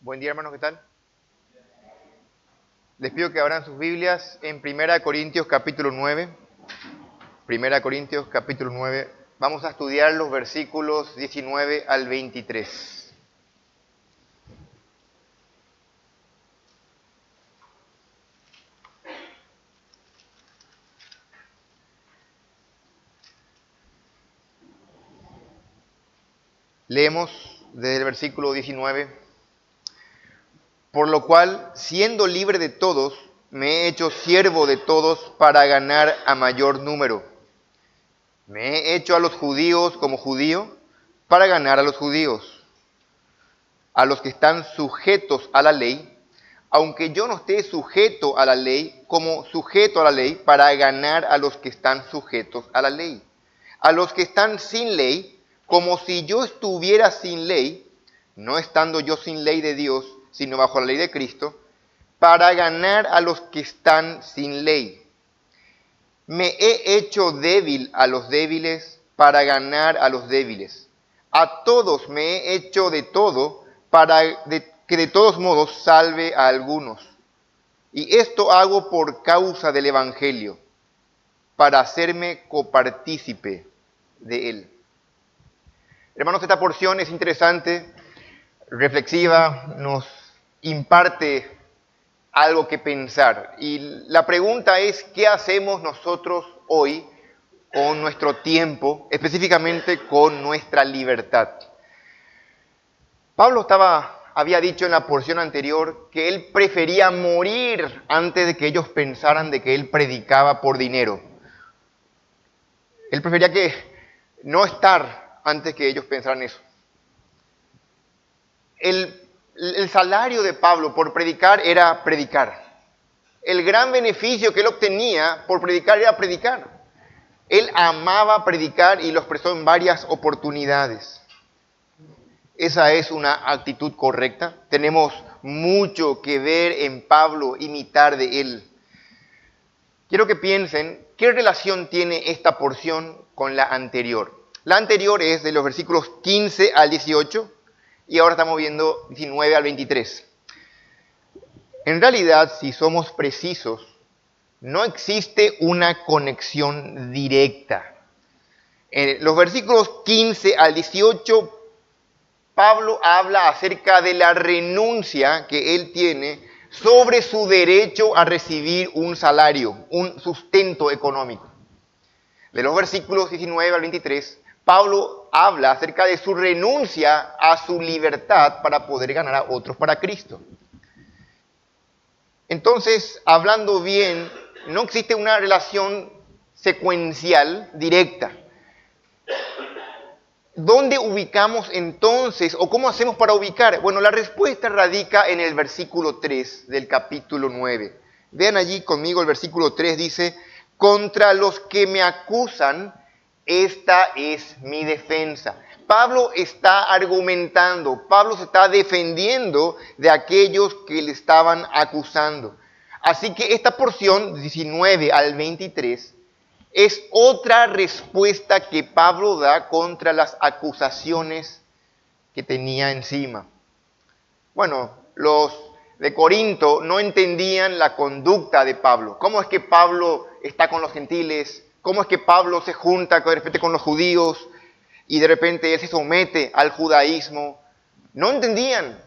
Buen día, hermanos, ¿qué tal? Les pido que abran sus Biblias en 1 Corintios capítulo 9. 1 Corintios capítulo 9. Vamos a estudiar los versículos 19 al 23. Leemos desde el versículo 19. Por lo cual, siendo libre de todos, me he hecho siervo de todos para ganar a mayor número. Me he hecho a los judíos como judío para ganar a los judíos. A los que están sujetos a la ley, aunque yo no esté sujeto a la ley, como sujeto a la ley para ganar a los que están sujetos a la ley. A los que están sin ley, como si yo estuviera sin ley, no estando yo sin ley de Dios, sino bajo la ley de Cristo, para ganar a los que están sin ley. Me he hecho débil a los débiles para ganar a los débiles. A todos me he hecho de todo para que de todos modos salve a algunos. Y esto hago por causa del Evangelio, para hacerme copartícipe de él. Hermanos, esta porción es interesante, reflexiva, nos imparte algo que pensar. Y la pregunta es, ¿qué hacemos nosotros hoy con nuestro tiempo, específicamente con nuestra libertad? Pablo había dicho en la porción anterior que él prefería morir antes de que ellos pensaran de que él predicaba por dinero. Él prefería que no estar antes que ellos pensaran eso. El salario de Pablo por predicar era predicar. El gran beneficio que él obtenía por predicar era predicar. Él amaba predicar y lo expresó en varias oportunidades. Esa es una actitud correcta. Tenemos mucho que ver en Pablo, imitar de él. Quiero que piensen, ¿qué relación tiene esta porción con la anterior? La anterior es de los versículos 15 al 18 y ahora estamos viendo 19 al 23. En realidad, si somos precisos, no existe una conexión directa. En los versículos 15 al 18, Pablo habla acerca de la renuncia que él tiene sobre su derecho a recibir un salario, un sustento económico. De los versículos 19 al 23, Pablo habla acerca de su renuncia a su libertad para poder ganar a otros para Cristo. Entonces, hablando bien, no existe una relación secuencial directa. ¿Dónde ubicamos entonces o cómo hacemos para ubicar? Bueno, la respuesta radica en el versículo 3 del capítulo 9. Vean allí conmigo el versículo 3 dice, contra los que me acusan, esta es mi defensa. Pablo está argumentando, Pablo se está defendiendo de aquellos que le estaban acusando. Así que esta porción, 19 al 23, es otra respuesta que Pablo da contra las acusaciones que tenía encima. Bueno, los de Corinto no entendían la conducta de Pablo. ¿Cómo es que Pablo está con los gentiles? ¿Cómo es que Pablo se junta de repente con los judíos y de repente él se somete al judaísmo? No entendían.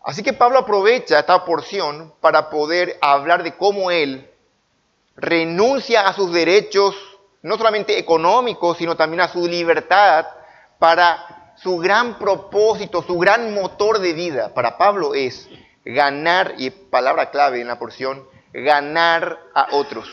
Así que Pablo aprovecha esta porción para poder hablar de cómo él renuncia a sus derechos, no solamente económicos, sino también a su libertad para su gran propósito, su gran motor de vida. Para Pablo es ganar, y palabra clave en la porción, ganar a otros.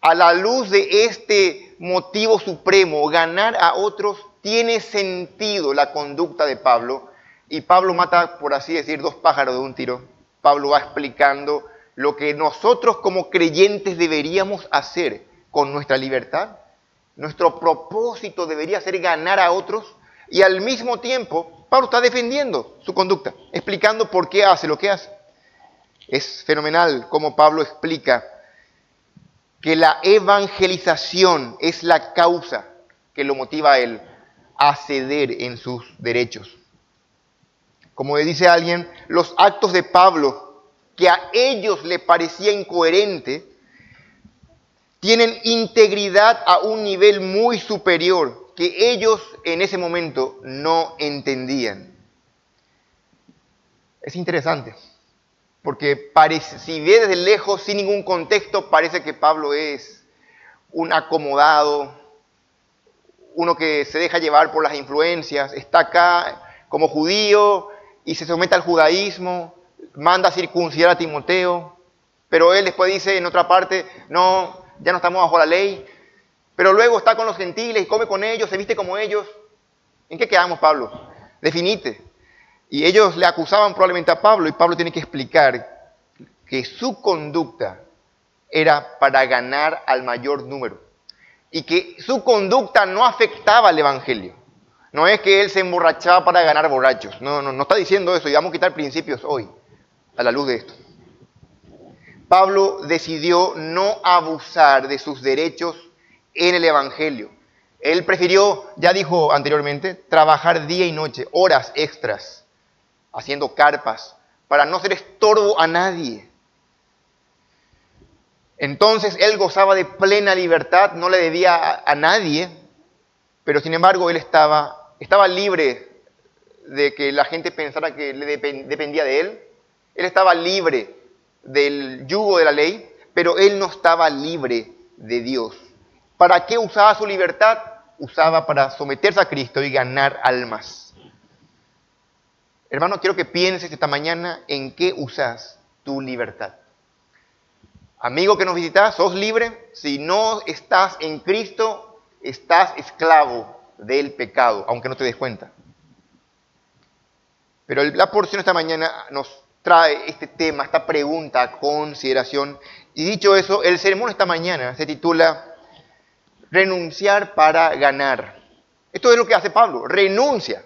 A la luz de este motivo supremo, ganar a otros, tiene sentido la conducta de Pablo. Y Pablo mata, por así decir, dos pájaros de un tiro. Pablo va explicando lo que nosotros como creyentes deberíamos hacer con nuestra libertad. Nuestro propósito debería ser ganar a otros y al mismo tiempo Pablo está defendiendo su conducta, explicando por qué hace lo que hace. Es fenomenal cómo Pablo explica que la evangelización es la causa que lo motiva a él a ceder en sus derechos. como dice alguien, los actos de Pablo, que a ellos le parecía incoherente, tienen integridad a un nivel muy superior que ellos en ese momento no entendían. Es interesante, porque parece, si ve desde lejos, sin ningún contexto, parece que Pablo es un acomodado, uno que se deja llevar por las influencias, está acá como judío y se somete al judaísmo, manda a circuncidar a Timoteo, pero él después dice en otra parte, no, ya no estamos bajo la ley, pero luego está con los gentiles y come con ellos, se viste como ellos. ¿En qué quedamos, Pablo? Definite. Y ellos le acusaban probablemente a Pablo y Pablo tiene que explicar que su conducta era para ganar al mayor número y que su conducta no afectaba al evangelio. No es que él se emborrachaba para ganar borrachos. No está diciendo eso y vamos a quitar principios hoy a la luz de esto. Pablo decidió no abusar de sus derechos en el evangelio. Él prefirió, ya dijo anteriormente, trabajar día y noche, horas extras, haciendo carpas, para no ser estorbo a nadie. Entonces él gozaba de plena libertad, no le debía a nadie, pero sin embargo él estaba libre de que la gente pensara que le dependía de él. Él estaba libre del yugo de la ley, pero él no estaba libre de Dios. ¿Para qué usaba su libertad? Usaba para someterse a Cristo y ganar almas. Hermano, quiero que pienses esta mañana en qué usas tu libertad. Amigo que nos visitas, ¿sos libre? Si no estás en Cristo, estás esclavo del pecado, aunque no te des cuenta. Pero la porción esta mañana nos trae este tema, esta pregunta a consideración. Y dicho eso, el sermón esta mañana se titula Renunciar para ganar. Esto es lo que hace Pablo, renuncia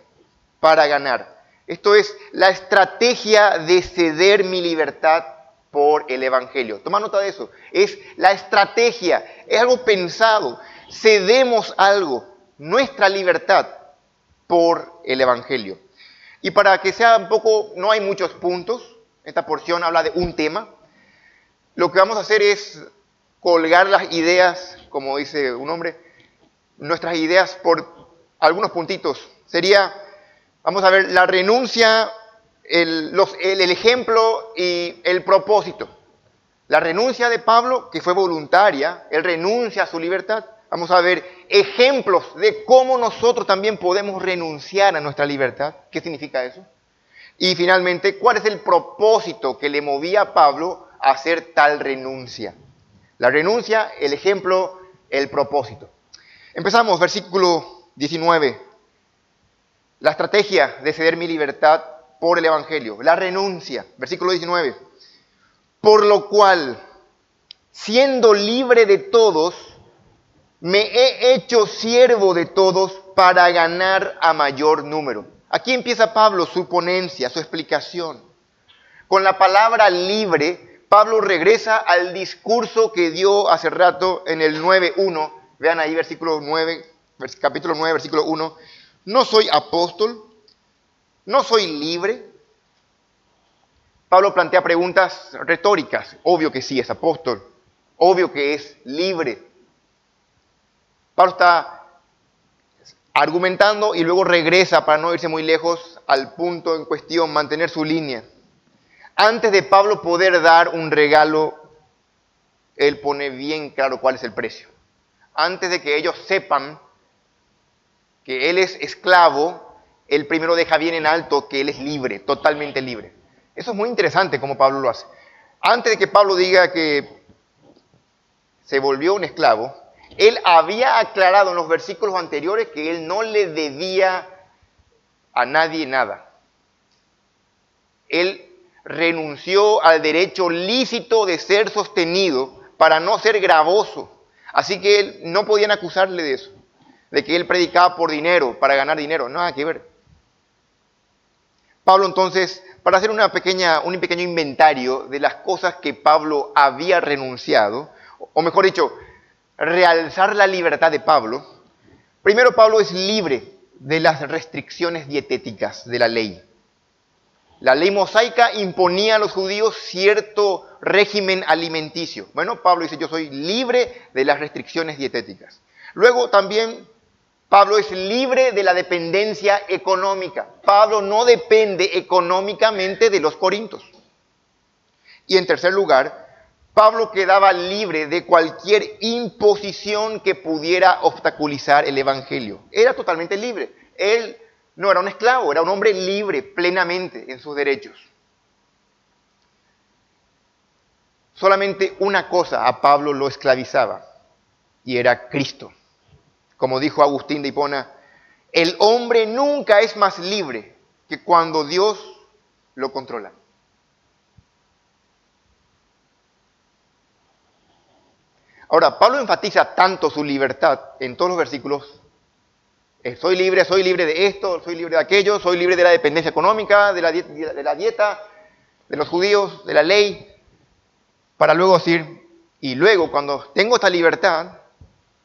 para ganar. Esto es la estrategia de ceder mi libertad por el Evangelio. Toma nota de eso. Es la estrategia, es algo pensado. Cedemos algo, nuestra libertad, por el Evangelio. Y para que sea un poco, no hay muchos puntos, esta porción habla de un tema. Lo que vamos a hacer es colgar las ideas, como dice un hombre, nuestras ideas por algunos puntitos. Sería, vamos a ver, la renuncia, el ejemplo y el propósito. La renuncia de Pablo, que fue voluntaria, él renuncia a su libertad. Vamos a ver ejemplos de cómo nosotros también podemos renunciar a nuestra libertad. ¿Qué significa eso? Y finalmente, ¿cuál es el propósito que le movía a Pablo a hacer tal renuncia? La renuncia, el ejemplo, el propósito. Empezamos, versículo 19. La estrategia de ceder mi libertad por el Evangelio. La renuncia, versículo 19. Por lo cual, siendo libre de todos, me he hecho siervo de todos para ganar a mayor número. Aquí empieza Pablo su ponencia, su explicación. Con la palabra libre, Pablo regresa al discurso que dio hace rato en el 9.1. Vean ahí versículo 9, capítulo 9, versículo 1. No soy apóstol, no soy libre. Pablo plantea preguntas retóricas. Obvio que sí es apóstol, obvio que es libre. Pablo está argumentando y luego regresa para no irse muy lejos al punto en cuestión, mantener su línea. Antes de Pablo poder dar un regalo, él pone bien claro cuál es el precio. Antes de que ellos sepan que él es esclavo, él primero deja bien en alto que él es libre, totalmente libre. Eso es muy interesante como Pablo lo hace. Antes de que Pablo diga que se volvió un esclavo, él había aclarado en los versículos anteriores que él no le debía a nadie nada. Él renunció al derecho lícito de ser sostenido para no ser gravoso. Así que él, no podían acusarle de eso, de que él predicaba por dinero, para ganar dinero. Nada que ver. Pablo entonces, para hacer un pequeño inventario de las cosas que Pablo había renunciado, o mejor dicho, realzar la libertad de Pablo. Primero, Pablo es libre de las restricciones dietéticas de la ley. La ley mosaica imponía a los judíos cierto régimen alimenticio. Bueno, Pablo dice, yo soy libre de las restricciones dietéticas. Luego también Pablo es libre de la dependencia económica. Pablo no depende económicamente de los corintios. Y en tercer lugar, Pablo quedaba libre de cualquier imposición que pudiera obstaculizar el evangelio. Era totalmente libre. Él no era un esclavo, era un hombre libre plenamente en sus derechos. Solamente una cosa a Pablo lo esclavizaba, y era Cristo. Como dijo Agustín de Hipona, el hombre nunca es más libre que cuando Dios lo controla. Ahora, Pablo enfatiza tanto su libertad en todos los versículos. Soy libre de esto, soy libre de aquello, soy libre de la dependencia económica, de la dieta, de los judíos, de la ley, para luego decir, y luego cuando tengo esta libertad,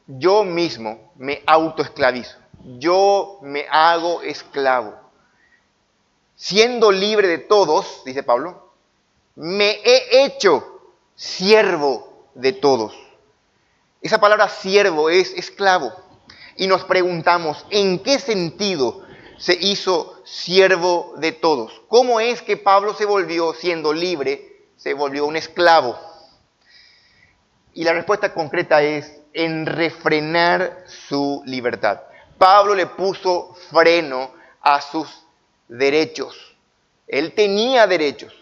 yo mismo me autoesclavizo, yo me hago esclavo. Siendo libre de todos, dice Pablo, me he hecho siervo de todos. Esa palabra siervo es esclavo. Y nos preguntamos, ¿en qué sentido se hizo siervo de todos? ¿Cómo es que Pablo se volvió, siendo libre, se volvió un esclavo? Y la respuesta concreta es en refrenar su libertad. Pablo le puso freno a sus derechos. Él tenía derechos.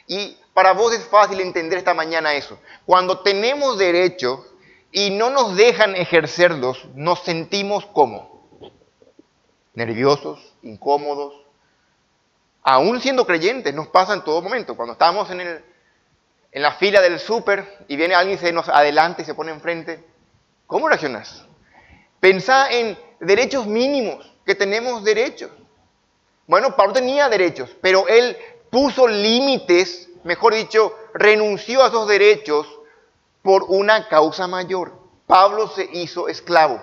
Y para vos es fácil entender esta mañana eso. Cuando tenemos derechos y no nos dejan ejercerlos, nos sentimos como nerviosos, incómodos. Aún siendo creyentes, nos pasa en todo momento. Cuando estamos en la fila del súper y viene alguien, se nos adelanta y se pone enfrente, ¿cómo reaccionas? Pensá en derechos mínimos, que tenemos derechos. Bueno, Pablo tenía derechos, pero él puso límites, mejor dicho, renunció a esos derechos por una causa mayor. Pablo se hizo esclavo.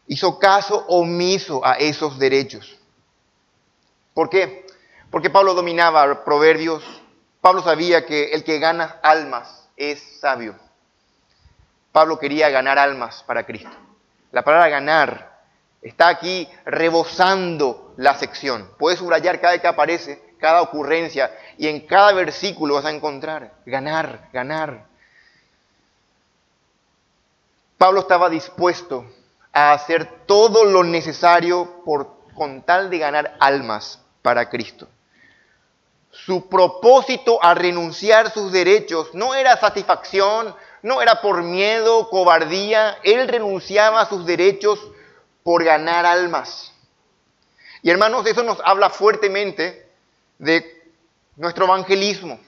Hizo caso omiso a esos derechos. ¿Por qué? Porque Pablo dominaba proverbios. Pablo sabía que el que gana almas es sabio. Pablo quería ganar almas para Cristo. La palabra ganar está aquí rebosando la sección. Puedes subrayar cada vez que aparece, cada ocurrencia, y en cada versículo vas a encontrar ganar, ganar. Pablo estaba dispuesto a hacer todo lo necesario con tal de ganar almas para Cristo. Su propósito al renunciar sus derechos no era satisfacción, no era por miedo, cobardía. Él renunciaba a sus derechos por ganar almas. Y hermanos, eso nos habla fuertemente de nuestro evangelismo.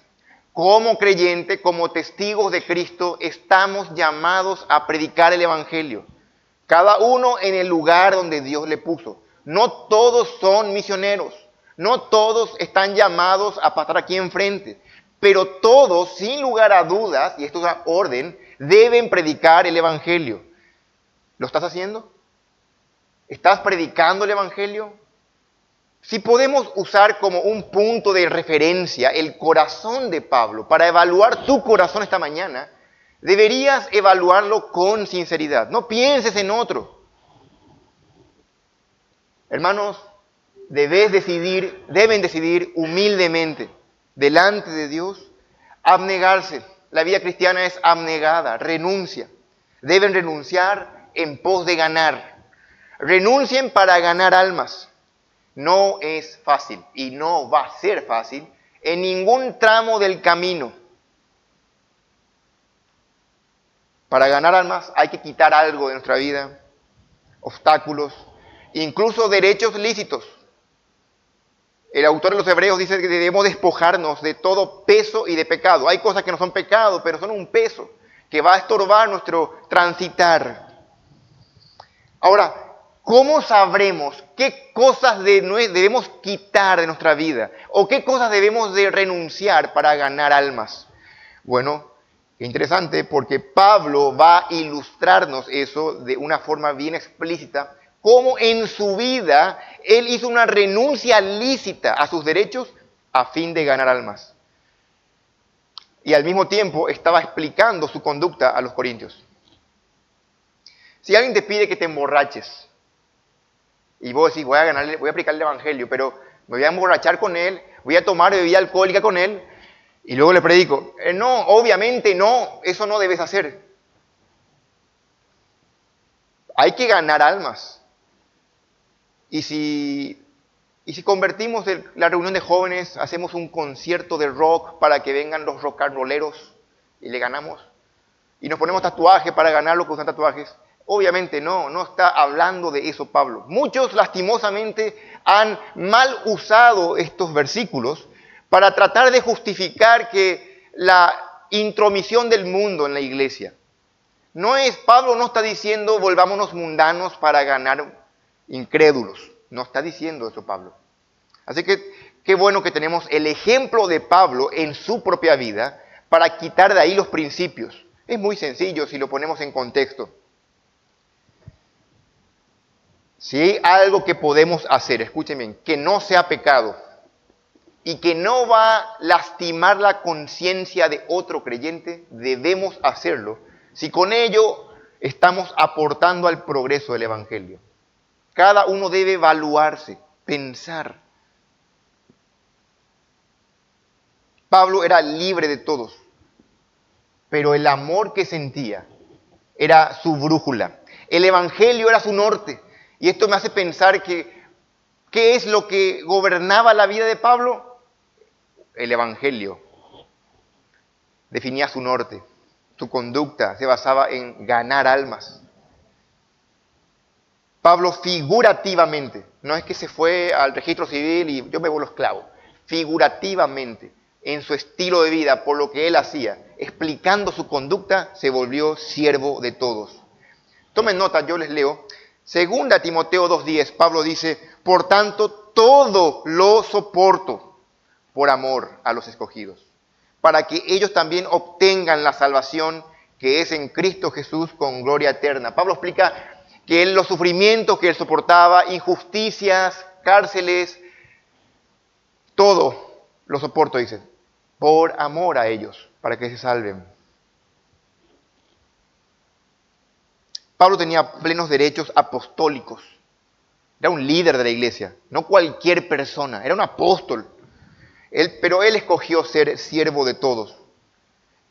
Como creyente, como testigos de Cristo, estamos llamados a predicar el evangelio. Cada uno en el lugar donde Dios le puso. No todos son misioneros. No todos están llamados a pasar aquí enfrente. Pero todos, sin lugar a dudas, y esto es una orden, deben predicar el evangelio. ¿Lo estás haciendo? ¿Estás predicando el evangelio? Si podemos usar como un punto de referencia el corazón de Pablo para evaluar tu corazón esta mañana, deberías evaluarlo con sinceridad. No pienses en otro. Hermanos, deben decidir humildemente delante de Dios abnegarse. La vida cristiana es abnegada, renuncia. Deben renunciar en pos de ganar. Renuncien para ganar almas. No es fácil y no va a ser fácil en ningún tramo del camino. Para ganar almas hay que quitar algo de nuestra vida, obstáculos, incluso derechos lícitos. El autor de los Hebreos dice que debemos despojarnos de todo peso y de pecado. Hay cosas que no son pecado, pero son un peso que va a estorbar nuestro transitar. Ahora, ¿cómo sabremos qué cosas debemos quitar de nuestra vida? ¿O qué cosas debemos de renunciar para ganar almas? Bueno, qué interesante, porque Pablo va a ilustrarnos eso de una forma bien explícita cómo en su vida él hizo una renuncia lícita a sus derechos a fin de ganar almas. Y al mismo tiempo estaba explicando su conducta a los corintios. Si alguien te pide que te emborraches, y vos decís, voy a aplicar el evangelio, pero me voy a emborrachar con él, voy a tomar bebida alcohólica con él, y luego le predico, no, obviamente no, eso no debes hacer. Hay que ganar almas. Y si convertimos la reunión de jóvenes, hacemos un concierto de rock para que vengan los rock and rolleros y le ganamos, y nos ponemos tatuajes para ganar los que usan tatuajes, obviamente no está hablando de eso Pablo. Muchos lastimosamente han mal usado estos versículos para tratar de justificar que la intromisión del mundo en la iglesia. Pablo no está diciendo volvámonos mundanos para ganar incrédulos. No está diciendo eso Pablo. Así que qué bueno que tenemos el ejemplo de Pablo en su propia vida para quitar de ahí los principios. Es muy sencillo si lo ponemos en contexto. Si hay algo que podemos hacer, escuchen bien, que no sea pecado y que no va a lastimar la conciencia de otro creyente, debemos hacerlo si con ello estamos aportando al progreso del Evangelio. Cada uno debe evaluarse, pensar. Pablo era libre de todos, pero el amor que sentía era su brújula. El Evangelio era su norte. Y esto me hace pensar que, ¿qué es lo que gobernaba la vida de Pablo? El Evangelio. Definía su norte. Su conducta se basaba en ganar almas. Pablo figurativamente, no es que se fue al registro civil y yo me vuelvo esclavo, figurativamente, en su estilo de vida, por lo que él hacía, explicando su conducta, se volvió siervo de todos. Tomen nota, yo les leo. Segunda Timoteo 2:10, Pablo dice, por tanto, todo lo soporto por amor a los escogidos, para que ellos también obtengan la salvación que es en Cristo Jesús con gloria eterna. Pablo explica que los sufrimientos que él soportaba, injusticias, cárceles, todo lo soporto, dice, por amor a ellos, para que se salven. Pablo tenía plenos derechos apostólicos. Era un líder de la iglesia, no cualquier persona, era un apóstol. Pero él escogió ser siervo de todos.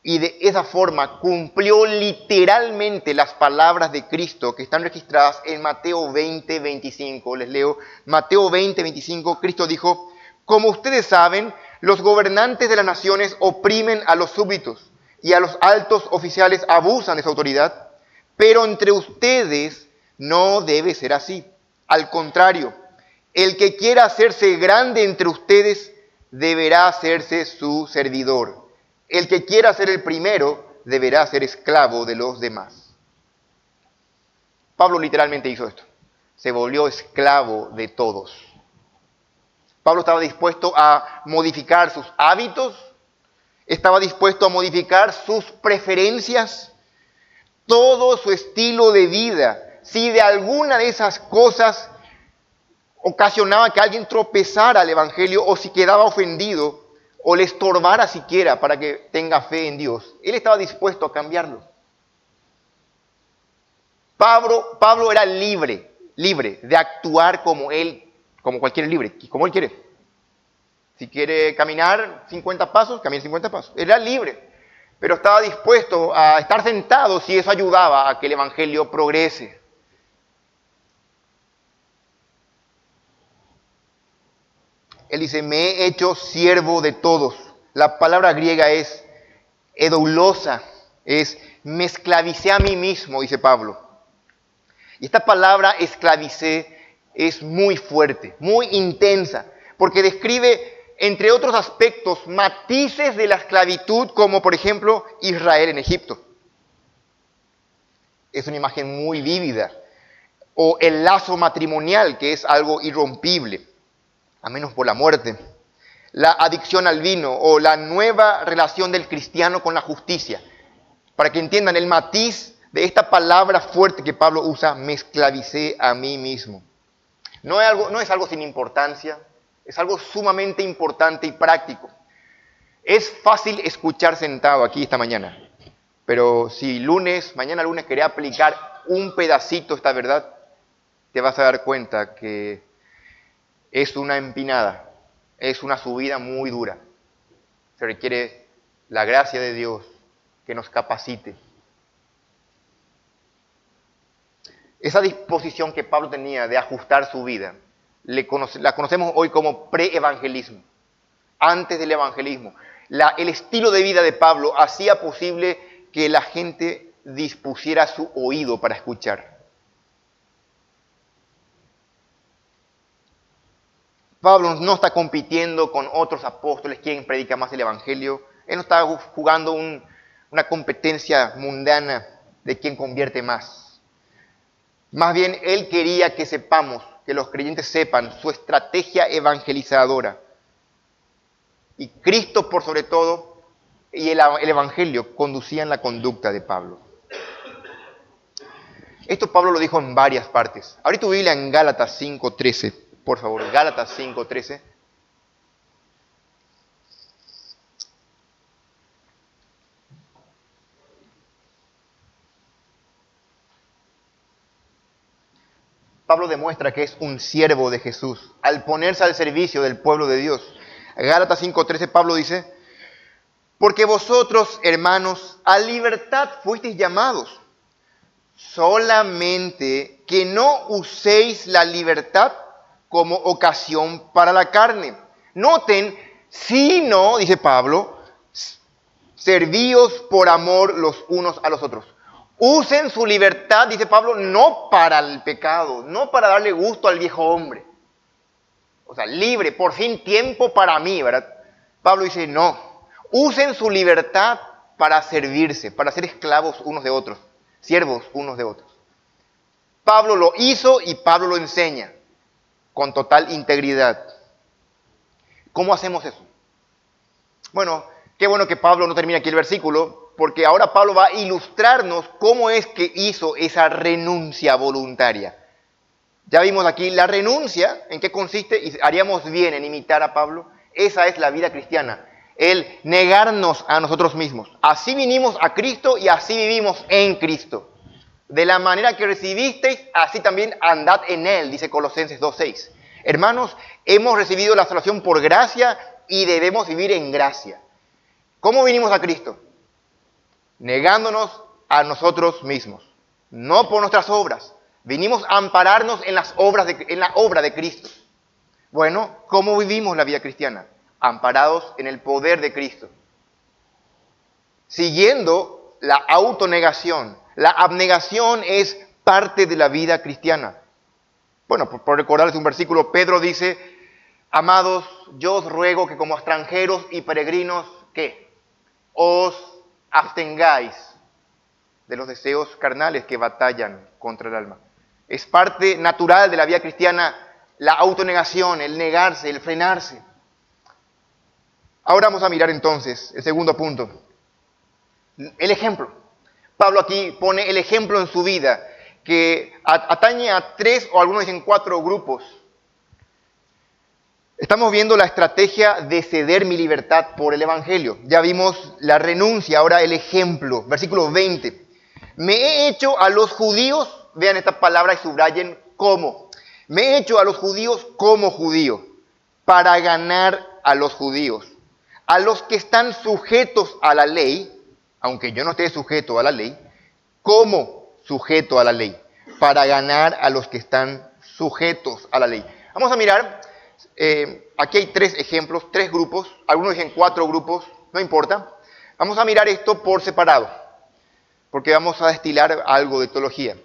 Y de esa forma cumplió literalmente las palabras de Cristo que están registradas en Mateo 20:25. Les leo, Mateo 20:25, Cristo dijo, como ustedes saben, los gobernantes de las naciones oprimen a los súbditos y a los altos oficiales abusan de su autoridad. Pero entre ustedes no debe ser así. Al contrario, el que quiera hacerse grande entre ustedes deberá hacerse su servidor. El que quiera ser el primero deberá ser esclavo de los demás. Pablo literalmente hizo esto. Se volvió esclavo de todos. Pablo estaba dispuesto a modificar sus hábitos, estaba dispuesto a modificar sus preferencias, todo su estilo de vida. Si de alguna de esas cosas ocasionaba que alguien tropezara al Evangelio o si quedaba ofendido o le estorbara siquiera para que tenga fe en Dios, él estaba dispuesto a cambiarlo. Pablo era libre de actuar como cualquier libre, como él quiere. Si quiere caminar 50 pasos, camine 50 pasos. Era libre. Pero estaba dispuesto a estar sentado si eso ayudaba a que el Evangelio progrese. Él dice, me he hecho siervo de todos. La palabra griega es edoulosa, es me esclavicé a mí mismo, dice Pablo. Y esta palabra esclavicé es muy fuerte, muy intensa, porque describe, entre otros aspectos, matices de la esclavitud, como por ejemplo Israel en Egipto. Es una imagen muy vívida. O el lazo matrimonial, que es algo irrompible, a menos por la muerte. La adicción al vino o la nueva relación del cristiano con la justicia. Para que entiendan el matiz De esta palabra fuerte que Pablo usa, me esclavicé a mí mismo. No es algo sin importancia, es algo sumamente importante y práctico. Es fácil escuchar sentado aquí esta mañana, pero si mañana lunes querés aplicar un pedacito de esta verdad, te vas a dar cuenta que es una empinada, es una subida muy dura. Se requiere la gracia de Dios que nos capacite. Esa disposición que Pablo tenía de ajustar su vida, la conocemos hoy como pre-evangelismo, antes del evangelismo. El estilo de vida de Pablo hacía posible que la gente dispusiera su oído para escuchar. Pablo no está compitiendo con otros apóstoles, quien predica más el evangelio. Él no está jugando una competencia mundana de quién convierte más. Más bien, él quería que sepamos, que los creyentes sepan su estrategia evangelizadora. Y Cristo, por sobre todo, y el Evangelio conducían la conducta de Pablo. Esto Pablo lo dijo en varias partes. Abrí tu Biblia en Gálatas 5:13, por favor. Gálatas 5:13. Pablo demuestra que es un siervo de Jesús al ponerse al servicio del pueblo de Dios. Gálatas 5:13, Pablo dice: porque vosotros, hermanos, a libertad fuisteis llamados, solamente que no uséis la libertad como ocasión para la carne. Noten, sino, dice Pablo, servíos por amor los unos a los otros. Usen su libertad, dice Pablo, no para el pecado, no para darle gusto al viejo hombre. O sea, libre, por fin tiempo para mí, ¿verdad? Pablo dice, no, usen su libertad para servirse, para ser esclavos unos de otros, siervos unos de otros. Pablo lo hizo y Pablo lo enseña con total integridad. ¿Cómo hacemos eso? Bueno, qué bueno que Pablo no termina aquí el versículo, porque ahora Pablo va a ilustrarnos cómo es que hizo esa renuncia voluntaria. Ya vimos aquí la renuncia, en qué consiste, y haríamos bien en imitar a Pablo. Esa es la vida cristiana, el negarnos a nosotros mismos. Así vinimos a Cristo y así vivimos en Cristo. De la manera que recibisteis, así también andad en Él, dice Colosenses 2:6. Hermanos, hemos recibido la salvación por gracia y debemos vivir en gracia. ¿Cómo vinimos a Cristo? Negándonos a nosotros mismos, no por nuestras obras. Vinimos a ampararnos en la obra de Cristo. Bueno, ¿cómo vivimos la vida cristiana? Amparados en el poder de Cristo. Siguiendo la autonegación. La abnegación es parte de la vida cristiana. Bueno, por recordarles un versículo, Pedro dice: amados, yo os ruego que como extranjeros y peregrinos, ¿qué? Os abstengáis de los deseos carnales que batallan contra el alma. Es parte natural de la vida cristiana la autonegación, el negarse, el frenarse. Ahora vamos a mirar entonces el segundo punto. El ejemplo. Pablo aquí pone el ejemplo en su vida que atañe a 3 o algunos dicen 4 grupos. Estamos viendo la estrategia de ceder mi libertad por el Evangelio. Ya vimos la renuncia, ahora el ejemplo. Versículo 20. Me he hecho a los judíos, vean esta palabra y subrayen cómo. Me he hecho a los judíos como judío, para ganar a los judíos. A los que están sujetos a la ley, aunque yo no esté sujeto a la ley, como sujeto a la ley, para ganar a los que están sujetos a la ley. Vamos a mirar, aquí hay 3 ejemplos, 3 grupos, algunos dicen 4 grupos, no importa. Vamos a mirar esto por separado, porque vamos a destilar algo de teología.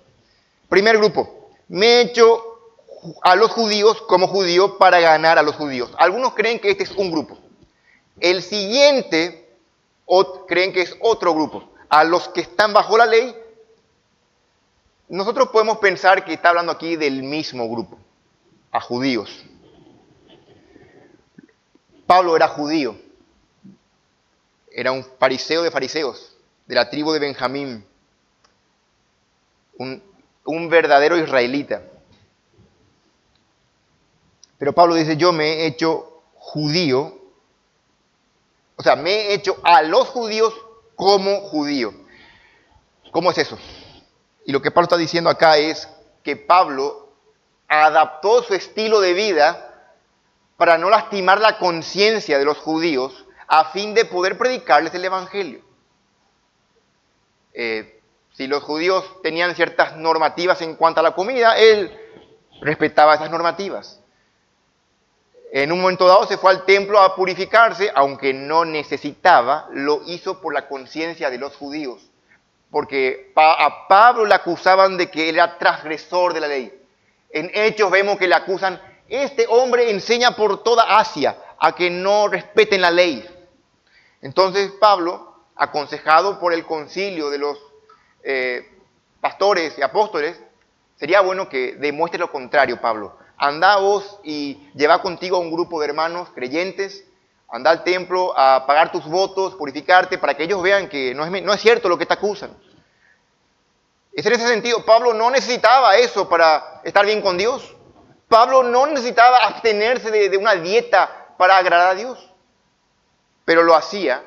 Primer grupo, me he hecho a los judíos como judío para ganar a los judíos. Algunos creen que este es un grupo. El siguiente creen que es otro grupo. A los que están bajo la ley, nosotros podemos pensar que está hablando aquí del mismo grupo, a judíos. Pablo era judío, era un fariseo de fariseos, de la tribu de Benjamín. un verdadero israelita. Pero Pablo dice, yo me he hecho judío, o sea, me he hecho a los judíos como judío. ¿Cómo es eso? Y lo que Pablo está diciendo acá es que Pablo adaptó su estilo de vida para no lastimar la conciencia de los judíos a fin de poder predicarles el evangelio. Si los judíos tenían ciertas normativas en cuanto a la comida, él respetaba esas normativas. En un momento dado se fue al templo a purificarse, aunque no necesitaba, lo hizo por la conciencia de los judíos. Porque a Pablo le acusaban de que era transgresor de la ley. En Hechos vemos que le acusan, este hombre enseña por toda Asia a que no respeten la ley. Entonces Pablo, aconsejado por el concilio de los pastores y apóstoles, sería bueno que demuestre lo contrario, Pablo. Anda vos y lleva contigo a un grupo de hermanos creyentes, anda al templo a pagar tus votos, purificarte, para que ellos vean que no es cierto lo que te acusan. Es en ese sentido, Pablo no necesitaba eso para estar bien con Dios. Pablo no necesitaba abstenerse de una dieta para agradar a Dios. Pero lo hacía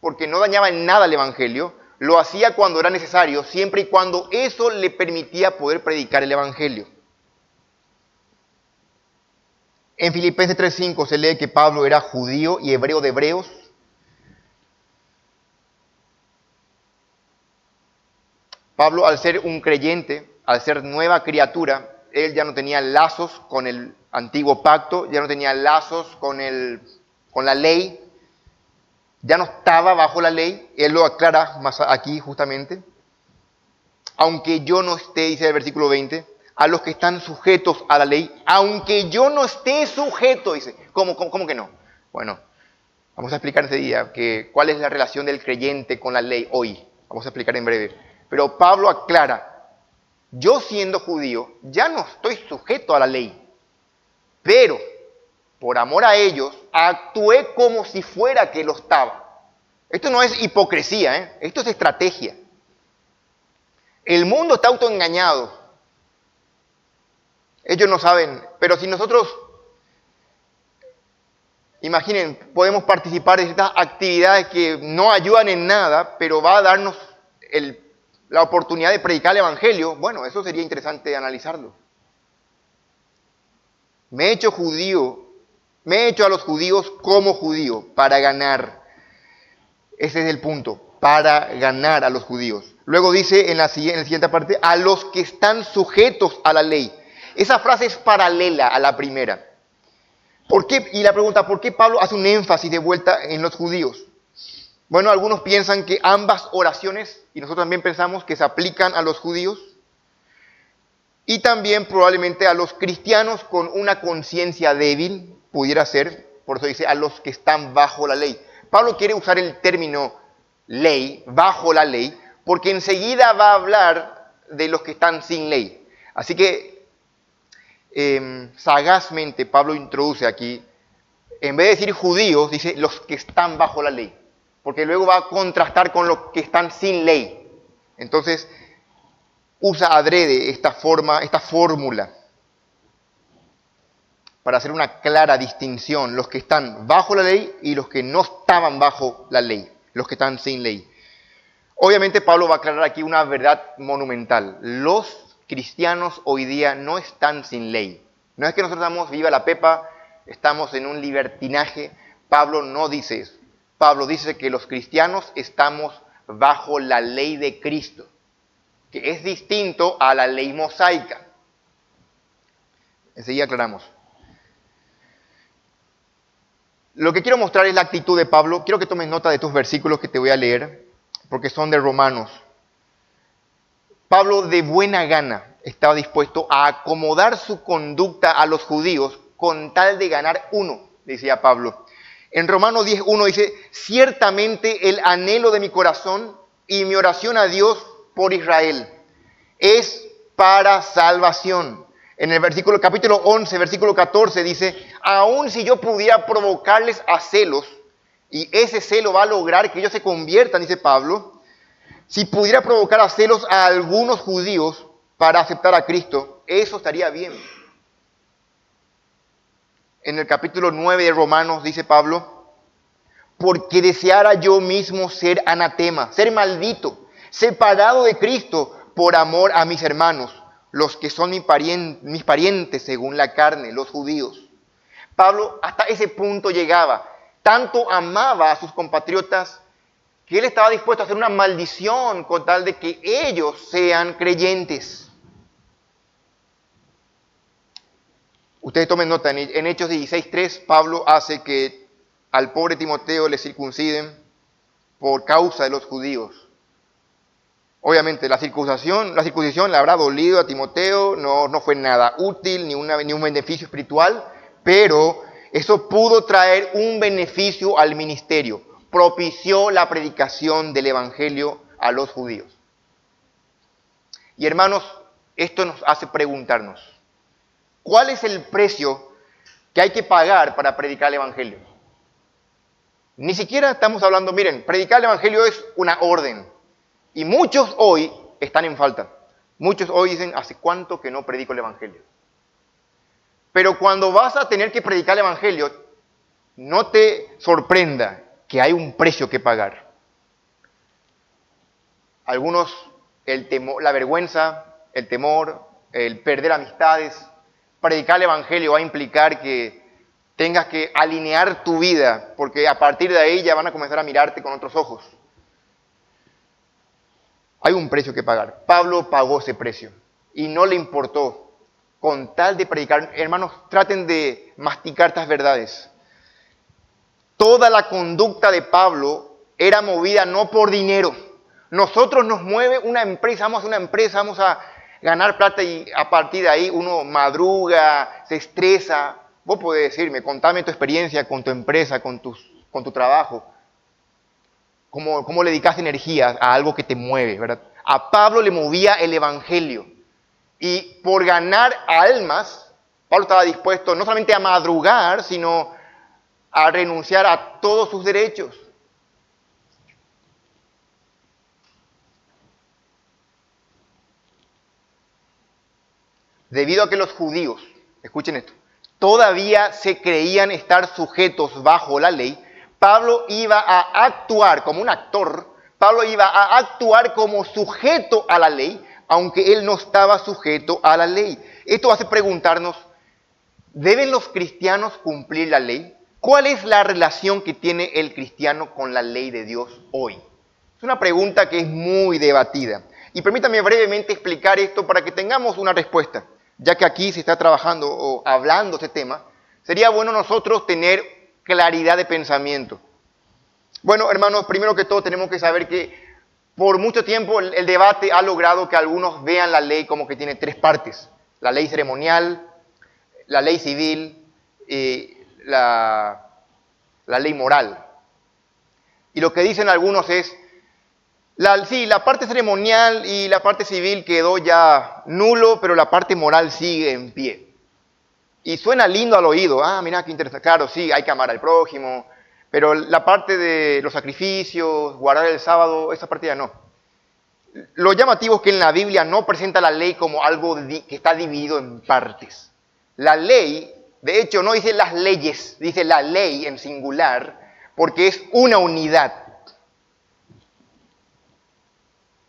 porque no dañaba en nada el evangelio, lo hacía cuando era necesario, siempre y cuando eso le permitía poder predicar el evangelio. En Filipenses 3:5 se lee que Pablo era judío y hebreo de hebreos. Pablo, al ser un creyente, al ser nueva criatura, él ya no tenía lazos con el antiguo pacto, ya no tenía lazos con la ley, ya no estaba bajo la ley. Él lo aclara más aquí justamente. Aunque yo no esté, dice el versículo 20, a los que están sujetos a la ley, aunque yo no esté sujeto, dice. ¿Cómo que no? Bueno, vamos a explicar ese día cuál es la relación del creyente con la ley hoy. Vamos a explicar en breve. Pero Pablo aclara, yo siendo judío ya no estoy sujeto a la ley, pero por amor a ellos actué como si fuera que lo estaba. Esto no es hipocresía, esto es estrategia. El mundo está autoengañado. Ellos no saben, pero si nosotros, imaginen, podemos participar de estas actividades que no ayudan en nada, pero va a darnos la oportunidad de predicar el evangelio, bueno, eso sería interesante analizarlo. Me he hecho judío, me he hecho a los judíos como judío para ganar. Ese es el punto, para ganar a los judíos. Luego dice en la siguiente parte, a los que están sujetos a la ley. Esa frase es paralela a la primera. ¿Por qué? Y la pregunta, ¿por qué Pablo hace un énfasis de vuelta en los judíos? Bueno, algunos piensan que ambas oraciones, y nosotros también pensamos que se aplican a los judíos, y también probablemente a los cristianos con una conciencia débil, pudiera ser, por eso dice a los que están bajo la ley. Pablo quiere usar el término ley, bajo la ley, porque enseguida va a hablar de los que están sin ley. Así que sagazmente Pablo introduce aquí, en vez de decir judíos, dice los que están bajo la ley, porque luego va a contrastar con los que están sin ley. Entonces usa adrede esta fórmula para hacer una clara distinción, los que están bajo la ley y los que no estaban bajo la ley, los que están sin ley. Obviamente Pablo va a aclarar aquí una verdad monumental. Los cristianos hoy día no están sin ley. No es que nosotros estamos viva la pepa, estamos en un libertinaje. Pablo no dice eso. Pablo dice que los cristianos estamos bajo la ley de Cristo, que es distinto a la ley mosaica. Enseguida aclaramos. Lo que quiero mostrar es la actitud de Pablo. Quiero que tomes nota de estos versículos que te voy a leer, porque son de Romanos. Pablo de buena gana estaba dispuesto a acomodar su conducta a los judíos con tal de ganar uno, decía Pablo. En Romanos 10:1 dice, ciertamente el anhelo de mi corazón y mi oración a Dios por Israel es para salvación. En el capítulo 11, versículo 14 dice, aun si yo pudiera provocarles a celos, y ese celo va a lograr que ellos se conviertan, dice Pablo, si pudiera provocar a celos a algunos judíos para aceptar a Cristo, eso estaría bien. En el capítulo 9 de Romanos dice Pablo, porque deseara yo mismo ser anatema, ser maldito, separado de Cristo por amor a mis hermanos, los que son mis parientes según la carne, los judíos. Pablo hasta ese punto llegaba, tanto amaba a sus compatriotas que él estaba dispuesto a hacer una maldición con tal de que ellos sean creyentes. Ustedes tomen nota, en Hechos 16:3 Pablo hace que al pobre Timoteo le circunciden por causa de los judíos. Obviamente la circuncisión le habrá dolido a Timoteo, no fue nada útil, ni un beneficio espiritual, pero eso pudo traer un beneficio al ministerio. Propició la predicación del evangelio a los judíos. Y hermanos, esto nos hace preguntarnos, ¿cuál es el precio que hay que pagar para predicar el evangelio? Ni siquiera estamos hablando, miren, predicar el evangelio es una orden. Y muchos hoy están en falta. Muchos hoy dicen, ¿hace cuánto que no predico el evangelio? Pero cuando vas a tener que predicar el evangelio, no te sorprenda que hay un precio que pagar. Algunos, el temor, la vergüenza, el temor, el perder amistades. Predicar el evangelio va a implicar que tengas que alinear tu vida, porque a partir de ahí ya van a comenzar a mirarte con otros ojos. Hay un precio que pagar. Pablo pagó ese precio y no le importó con tal de predicar. Hermanos, traten de masticar estas verdades. Toda la conducta de Pablo era movida no por dinero. Nosotros nos mueve una empresa, vamos a una empresa, vamos a ganar plata y a partir de ahí uno madruga, se estresa. Vos podés decirme, contame tu experiencia con tu empresa, con tu trabajo. ¿Cómo le dedicaste energía a algo que te mueve, verdad? A Pablo le movía el evangelio. Y por ganar almas, Pablo estaba dispuesto no solamente a madrugar, sino a renunciar a todos sus derechos. Debido a que los judíos, escuchen esto, todavía se creían estar sujetos bajo la ley, Pablo iba a actuar como un actor, Pablo iba a actuar como sujeto a la ley, aunque él no estaba sujeto a la ley. Esto hace preguntarnos, ¿deben los cristianos cumplir la ley? ¿Cuál es la relación que tiene el cristiano con la ley de Dios hoy? Es una pregunta que es muy debatida. Y permítame brevemente explicar esto para que tengamos una respuesta. Ya que aquí se está trabajando o hablando este tema, sería bueno nosotros tener claridad de pensamiento. Bueno, hermanos, primero que todo tenemos que saber que por mucho tiempo el debate ha logrado que algunos vean la ley como que tiene tres partes. La ley ceremonial, la ley civil y la ley moral. Y lo que dicen algunos es, la parte ceremonial y la parte civil quedó ya nulo, pero la parte moral sigue en pie. Y suena lindo al oído. Ah, mira qué interesante. Claro, sí, hay que amar al prójimo, pero la parte de los sacrificios, guardar el sábado, esa parte ya no. Lo llamativo es que en la Biblia no presenta la ley como algo que está dividido en partes. La ley, de hecho, no dice las leyes, dice la ley en singular, porque es una unidad.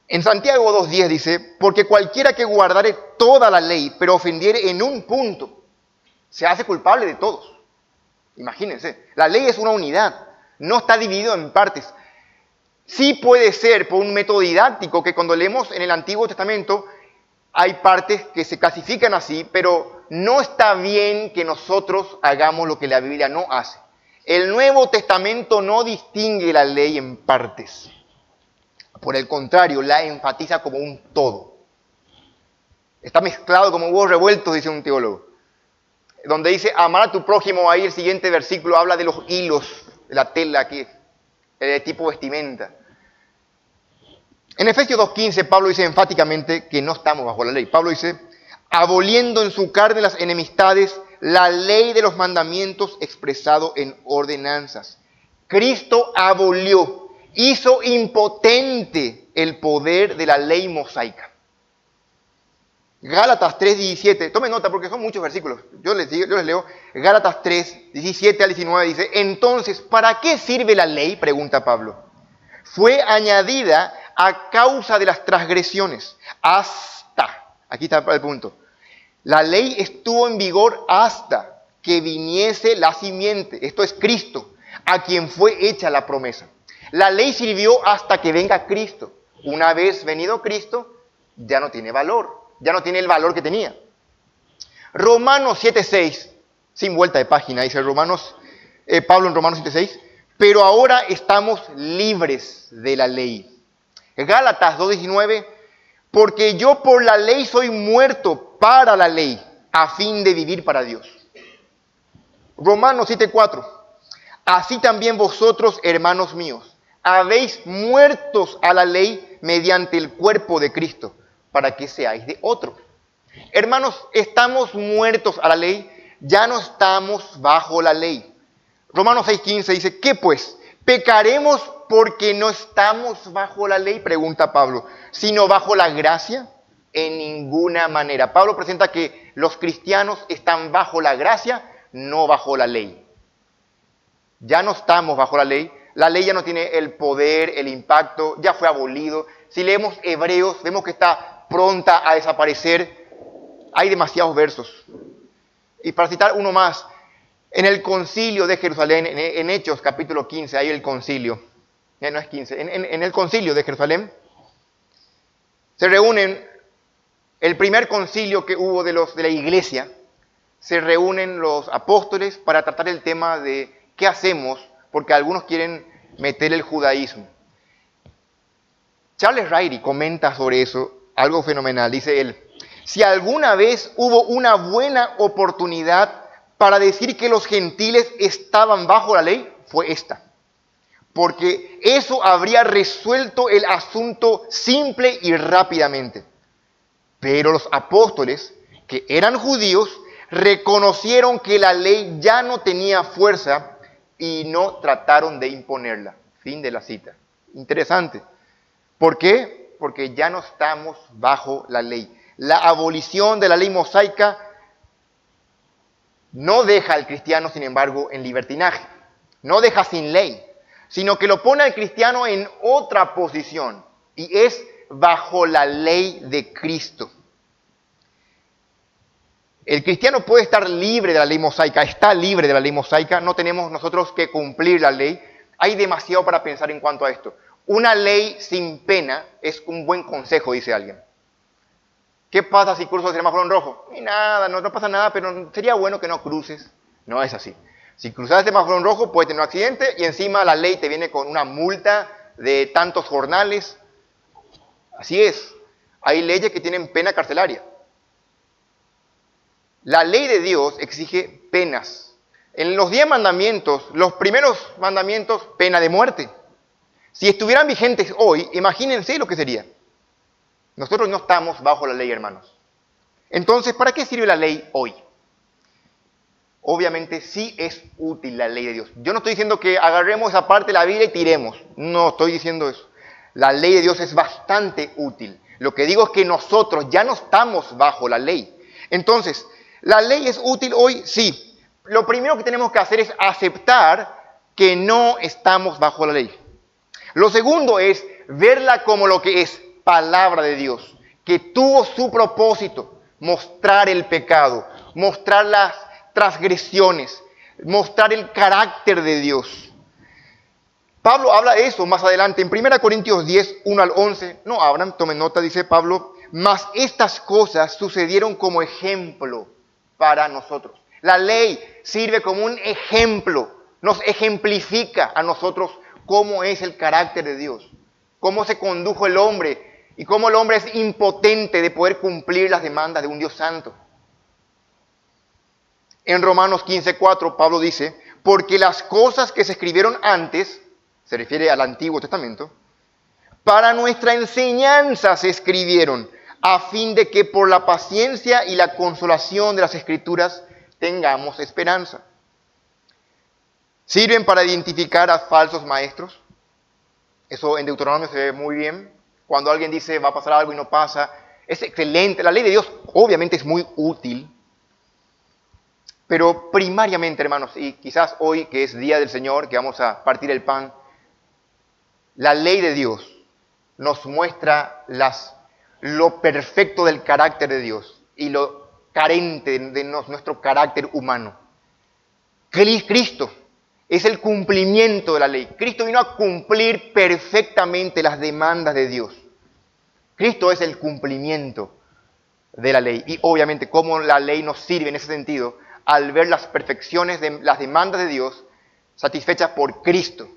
En Santiago 2:10 dice, porque cualquiera que guardare toda la ley, pero ofendiere en un punto, se hace culpable de todos. Imagínense, la ley es una unidad, no está dividido en partes. Sí puede ser por un método didáctico que cuando leemos en el Antiguo Testamento hay partes que se clasifican así, pero no está bien que nosotros hagamos lo que la Biblia no hace. El Nuevo Testamento no distingue la ley en partes. Por el contrario, la enfatiza como un todo. Está mezclado como huevos revueltos, dice un teólogo. Donde dice amar a tu prójimo, ahí el siguiente versículo habla de los hilos, de la tela, que de tipo vestimenta. En Efesios 2:15, Pablo dice enfáticamente que no estamos bajo la ley. Pablo dice, aboliendo en su carne las enemistades, la ley de los mandamientos expresado en ordenanzas. Cristo abolió, hizo impotente el poder de la ley mosaica. Gálatas 3:17, tomen nota porque son muchos versículos, yo les leo. Gálatas 3:17 al 19 dice: entonces, ¿para qué sirve la ley?, pregunta Pablo. Fue añadida a causa de las transgresiones, aquí está el punto, la ley estuvo en vigor hasta que viniese la simiente, esto es Cristo, a quien fue hecha la promesa. La ley sirvió hasta que venga Cristo. Una vez venido Cristo, ya no tiene valor, ya no tiene el valor que tenía. Romanos 7:6, sin vuelta de página, dice Pablo en Romanos 7:6, pero ahora estamos libres de la ley. Gálatas 2:19, porque yo por la ley soy muerto para la ley, a fin de vivir para Dios. Romanos 7:4, así también vosotros, hermanos míos, habéis muertos a la ley mediante el cuerpo de Cristo, para que seáis de otro. Hermanos, estamos muertos a la ley, ya no estamos bajo la ley. Romanos 6:15 dice, ¿qué pues? ¿Pecaremos porque no estamos bajo la ley?, pregunta Pablo, sino bajo la gracia. En ninguna manera. Pablo presenta que los cristianos están bajo la gracia, no bajo la ley. Ya no estamos bajo la ley ya no tiene el poder, el impacto, ya fue abolido. Si leemos Hebreos, vemos que está pronta a desaparecer. Hay demasiados versos. Y para citar uno más, en el concilio de Jerusalén, en Hechos capítulo 15, hay el concilio. No es 15, en el concilio de Jerusalén se reúnen, el primer concilio que hubo de la iglesia, se reúnen los apóstoles para tratar el tema de qué hacemos, porque algunos quieren meter el judaísmo. Charles Ryrie comenta sobre eso, algo fenomenal, dice él: si alguna vez hubo una buena oportunidad para decir que los gentiles estaban bajo la ley, fue esta. Porque eso habría resuelto el asunto simple y rápidamente. Pero los apóstoles, que eran judíos, reconocieron que la ley ya no tenía fuerza y no trataron de imponerla. Fin de la cita. Interesante. ¿Por qué? Porque ya no estamos bajo la ley. La abolición de la ley mosaica no deja al cristiano, sin embargo, en libertinaje. No deja sin ley, sino que lo pone al cristiano en otra posición, y es bajo la ley de Cristo. El cristiano puede estar libre de la ley mosaica, está libre de la ley mosaica, no tenemos nosotros que cumplir la ley. Hay demasiado para pensar en cuanto a esto. Una ley sin pena es un buen consejo, dice alguien. ¿Qué pasa si cruzas el semáforo en rojo? Y nada, no pasa nada, pero sería bueno que no cruces. No es así. Si cruzas el semáforo en rojo, puedes tener un accidente y encima la ley te viene con una multa de tantos jornales. Así es. Hay leyes que tienen pena carcelaria. La ley de Dios exige penas. En los 10 mandamientos, los primeros mandamientos, pena de muerte. Si estuvieran vigentes hoy, imagínense lo que sería. Nosotros no estamos bajo la ley, hermanos. Entonces, ¿para qué sirve la ley hoy? Obviamente sí es útil la ley de Dios. Yo no estoy diciendo que agarremos esa parte de la Biblia y tiremos. No estoy diciendo eso. La ley de Dios es bastante útil. Lo que digo es que nosotros ya no estamos bajo la ley. Entonces, ¿la ley es útil hoy? Sí. Lo primero que tenemos que hacer es aceptar que no estamos bajo la ley. Lo segundo es verla como lo que es, palabra de Dios, que tuvo su propósito, mostrar el pecado, mostrar las transgresiones, mostrar el carácter de Dios. Pablo habla de eso más adelante, en 1 Corintios 10, 1 al 11, no abran, tomen nota, dice Pablo, mas estas cosas sucedieron como ejemplo para nosotros. La ley sirve como un ejemplo, nos ejemplifica a nosotros cómo es el carácter de Dios, cómo se condujo el hombre y cómo el hombre es impotente de poder cumplir las demandas de un Dios santo. En Romanos 15:4 Pablo dice, porque las cosas que se escribieron antes, se refiere al Antiguo Testamento, para nuestra enseñanza se escribieron, a fin de que por la paciencia y la consolación de las Escrituras tengamos esperanza. Sirven para identificar a falsos maestros. Eso en Deuteronomio se ve muy bien. cuando alguien dice va a pasar algo y no pasa. Es excelente. La ley de Dios obviamente es muy útil. Pero primariamente, hermanos, y quizás hoy que es Día del Señor, que vamos a partir el pan, la ley de Dios nos muestra lo perfecto del carácter de Dios y lo carente de nuestro carácter humano. Cristo es el cumplimiento de la ley. Cristo vino a cumplir perfectamente las demandas de Dios. Cristo es el cumplimiento de la ley. Y obviamente cómo la ley nos sirve en ese sentido al ver las perfecciones de las demandas de Dios satisfechas por Cristo.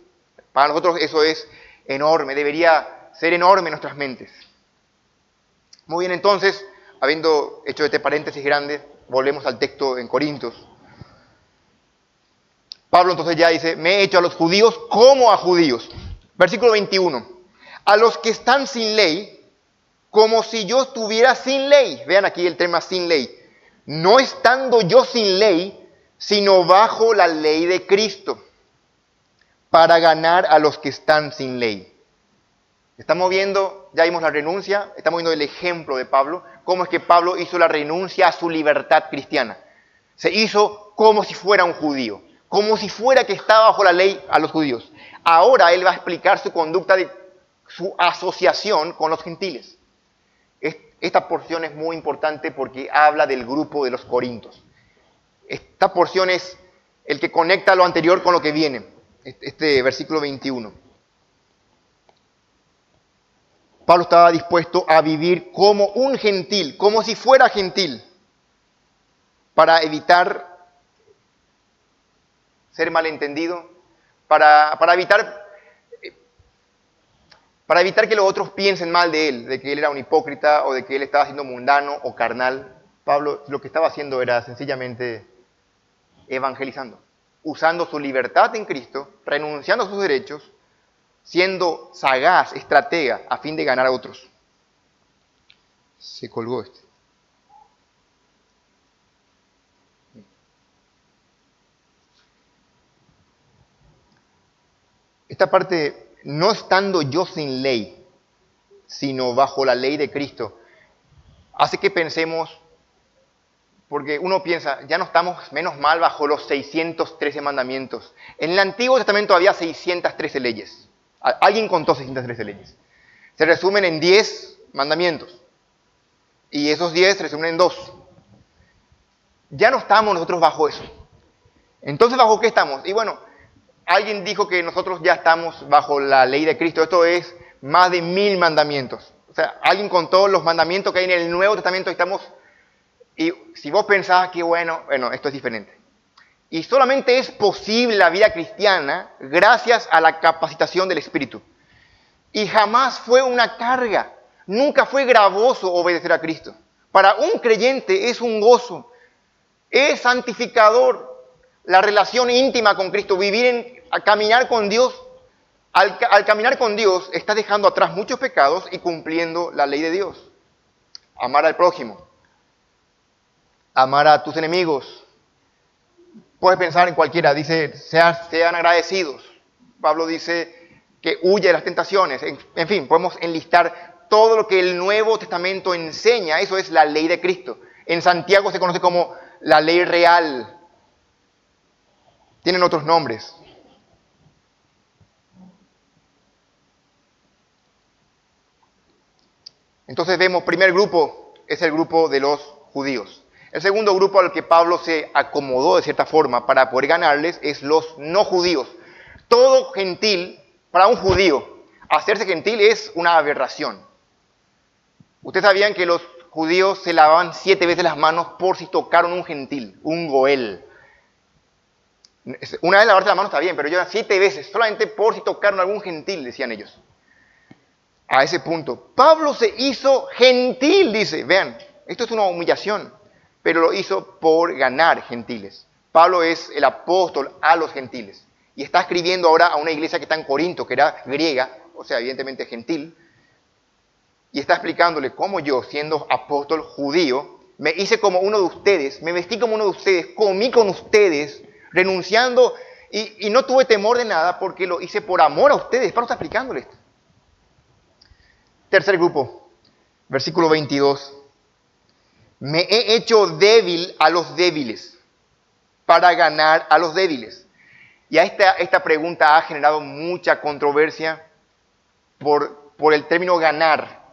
Para nosotros eso es enorme, debería ser enorme en nuestras mentes. Muy bien, entonces, habiendo hecho este paréntesis grande, volvemos al texto en Corintios. Pablo entonces ya dice, me he hecho a los judíos como a judíos. Versículo 21. A los que están sin ley, como si yo estuviera sin ley. Vean aquí el tema sin ley. No estando yo sin ley, sino bajo la ley de Cristo, para ganar a los que están sin ley. Estamos viendo, ya vimos la renuncia, estamos viendo el ejemplo de Pablo, cómo es que Pablo hizo la renuncia a su libertad cristiana. Se hizo como si fuera un judío, como si fuera que estaba bajo la ley a los judíos. Ahora él va a explicar su conducta de su asociación con los gentiles. Esta porción es muy importante porque habla del grupo de los corintios. Esta porción es el que conecta lo anterior con lo que viene, este versículo 21. Pablo estaba dispuesto a vivir como un gentil, como si fuera gentil, para evitar ser malentendido, para evitar que los otros piensen mal de él, de que él era un hipócrita o de que él estaba siendo mundano o carnal. Pablo lo que estaba haciendo era sencillamente evangelizando, usando su libertad en Cristo, renunciando a sus derechos, siendo sagaz, estratega, a fin de ganar a otros. Se colgó este. Esta parte, no estando yo sin ley, sino bajo la ley de Cristo, hace que pensemos, porque uno piensa, ya no estamos menos mal bajo los 613 mandamientos. En el Antiguo Testamento había 613 leyes. Alguien contó 613 leyes. Se resumen en 10 mandamientos. Y esos 10 se resumen en 2. Ya no estamos nosotros bajo eso. Entonces, ¿bajo qué estamos? Y bueno, alguien dijo que nosotros ya estamos bajo la ley de Cristo. Esto es más de 1000 mandamientos. O sea, alguien contó los mandamientos que hay en el Nuevo Testamento y estamos... Y si vos pensás que bueno, esto es diferente. Y solamente es posible la vida cristiana gracias a la capacitación del Espíritu. Y jamás fue una carga, nunca fue gravoso obedecer a Cristo. Para un creyente es un gozo, es santificador la relación íntima con Cristo, a caminar con Dios. Al caminar con Dios estás dejando atrás muchos pecados y cumpliendo la ley de Dios. Amar al prójimo, amar a tus enemigos. Puedes pensar en cualquiera, dice, sean agradecidos. Pablo dice que huye de las tentaciones. En fin, podemos enlistar todo lo que el Nuevo Testamento enseña. Eso es la ley de Cristo. En Santiago se conoce como la ley real. Tienen otros nombres. Entonces vemos, primer grupo es el grupo de los judíos. El segundo grupo al que Pablo se acomodó de cierta forma para poder ganarles es los no judíos. Todo gentil, para un judío, hacerse gentil es una aberración. Ustedes sabían que los judíos se lavaban 7 veces las manos por si tocaron un gentil, un goel. Una vez lavarse las manos está bien, pero yo 7 veces, solamente por si tocaron algún gentil, decían ellos. A ese punto, Pablo se hizo gentil, dice, vean, esto es una humillación, pero lo hizo por ganar gentiles. Pablo es el apóstol a los gentiles y está escribiendo ahora a una iglesia que está en Corinto, que era griega, o sea, evidentemente gentil, y está explicándole cómo yo, siendo apóstol judío, me hice como uno de ustedes, me vestí como uno de ustedes, comí con ustedes, renunciando, y no tuve temor de nada porque lo hice por amor a ustedes. Pablo está explicándole esto. Tercer grupo, versículo 22. Me he hecho débil a los débiles para ganar a los débiles. Y esta pregunta ha generado mucha controversia por el término ganar.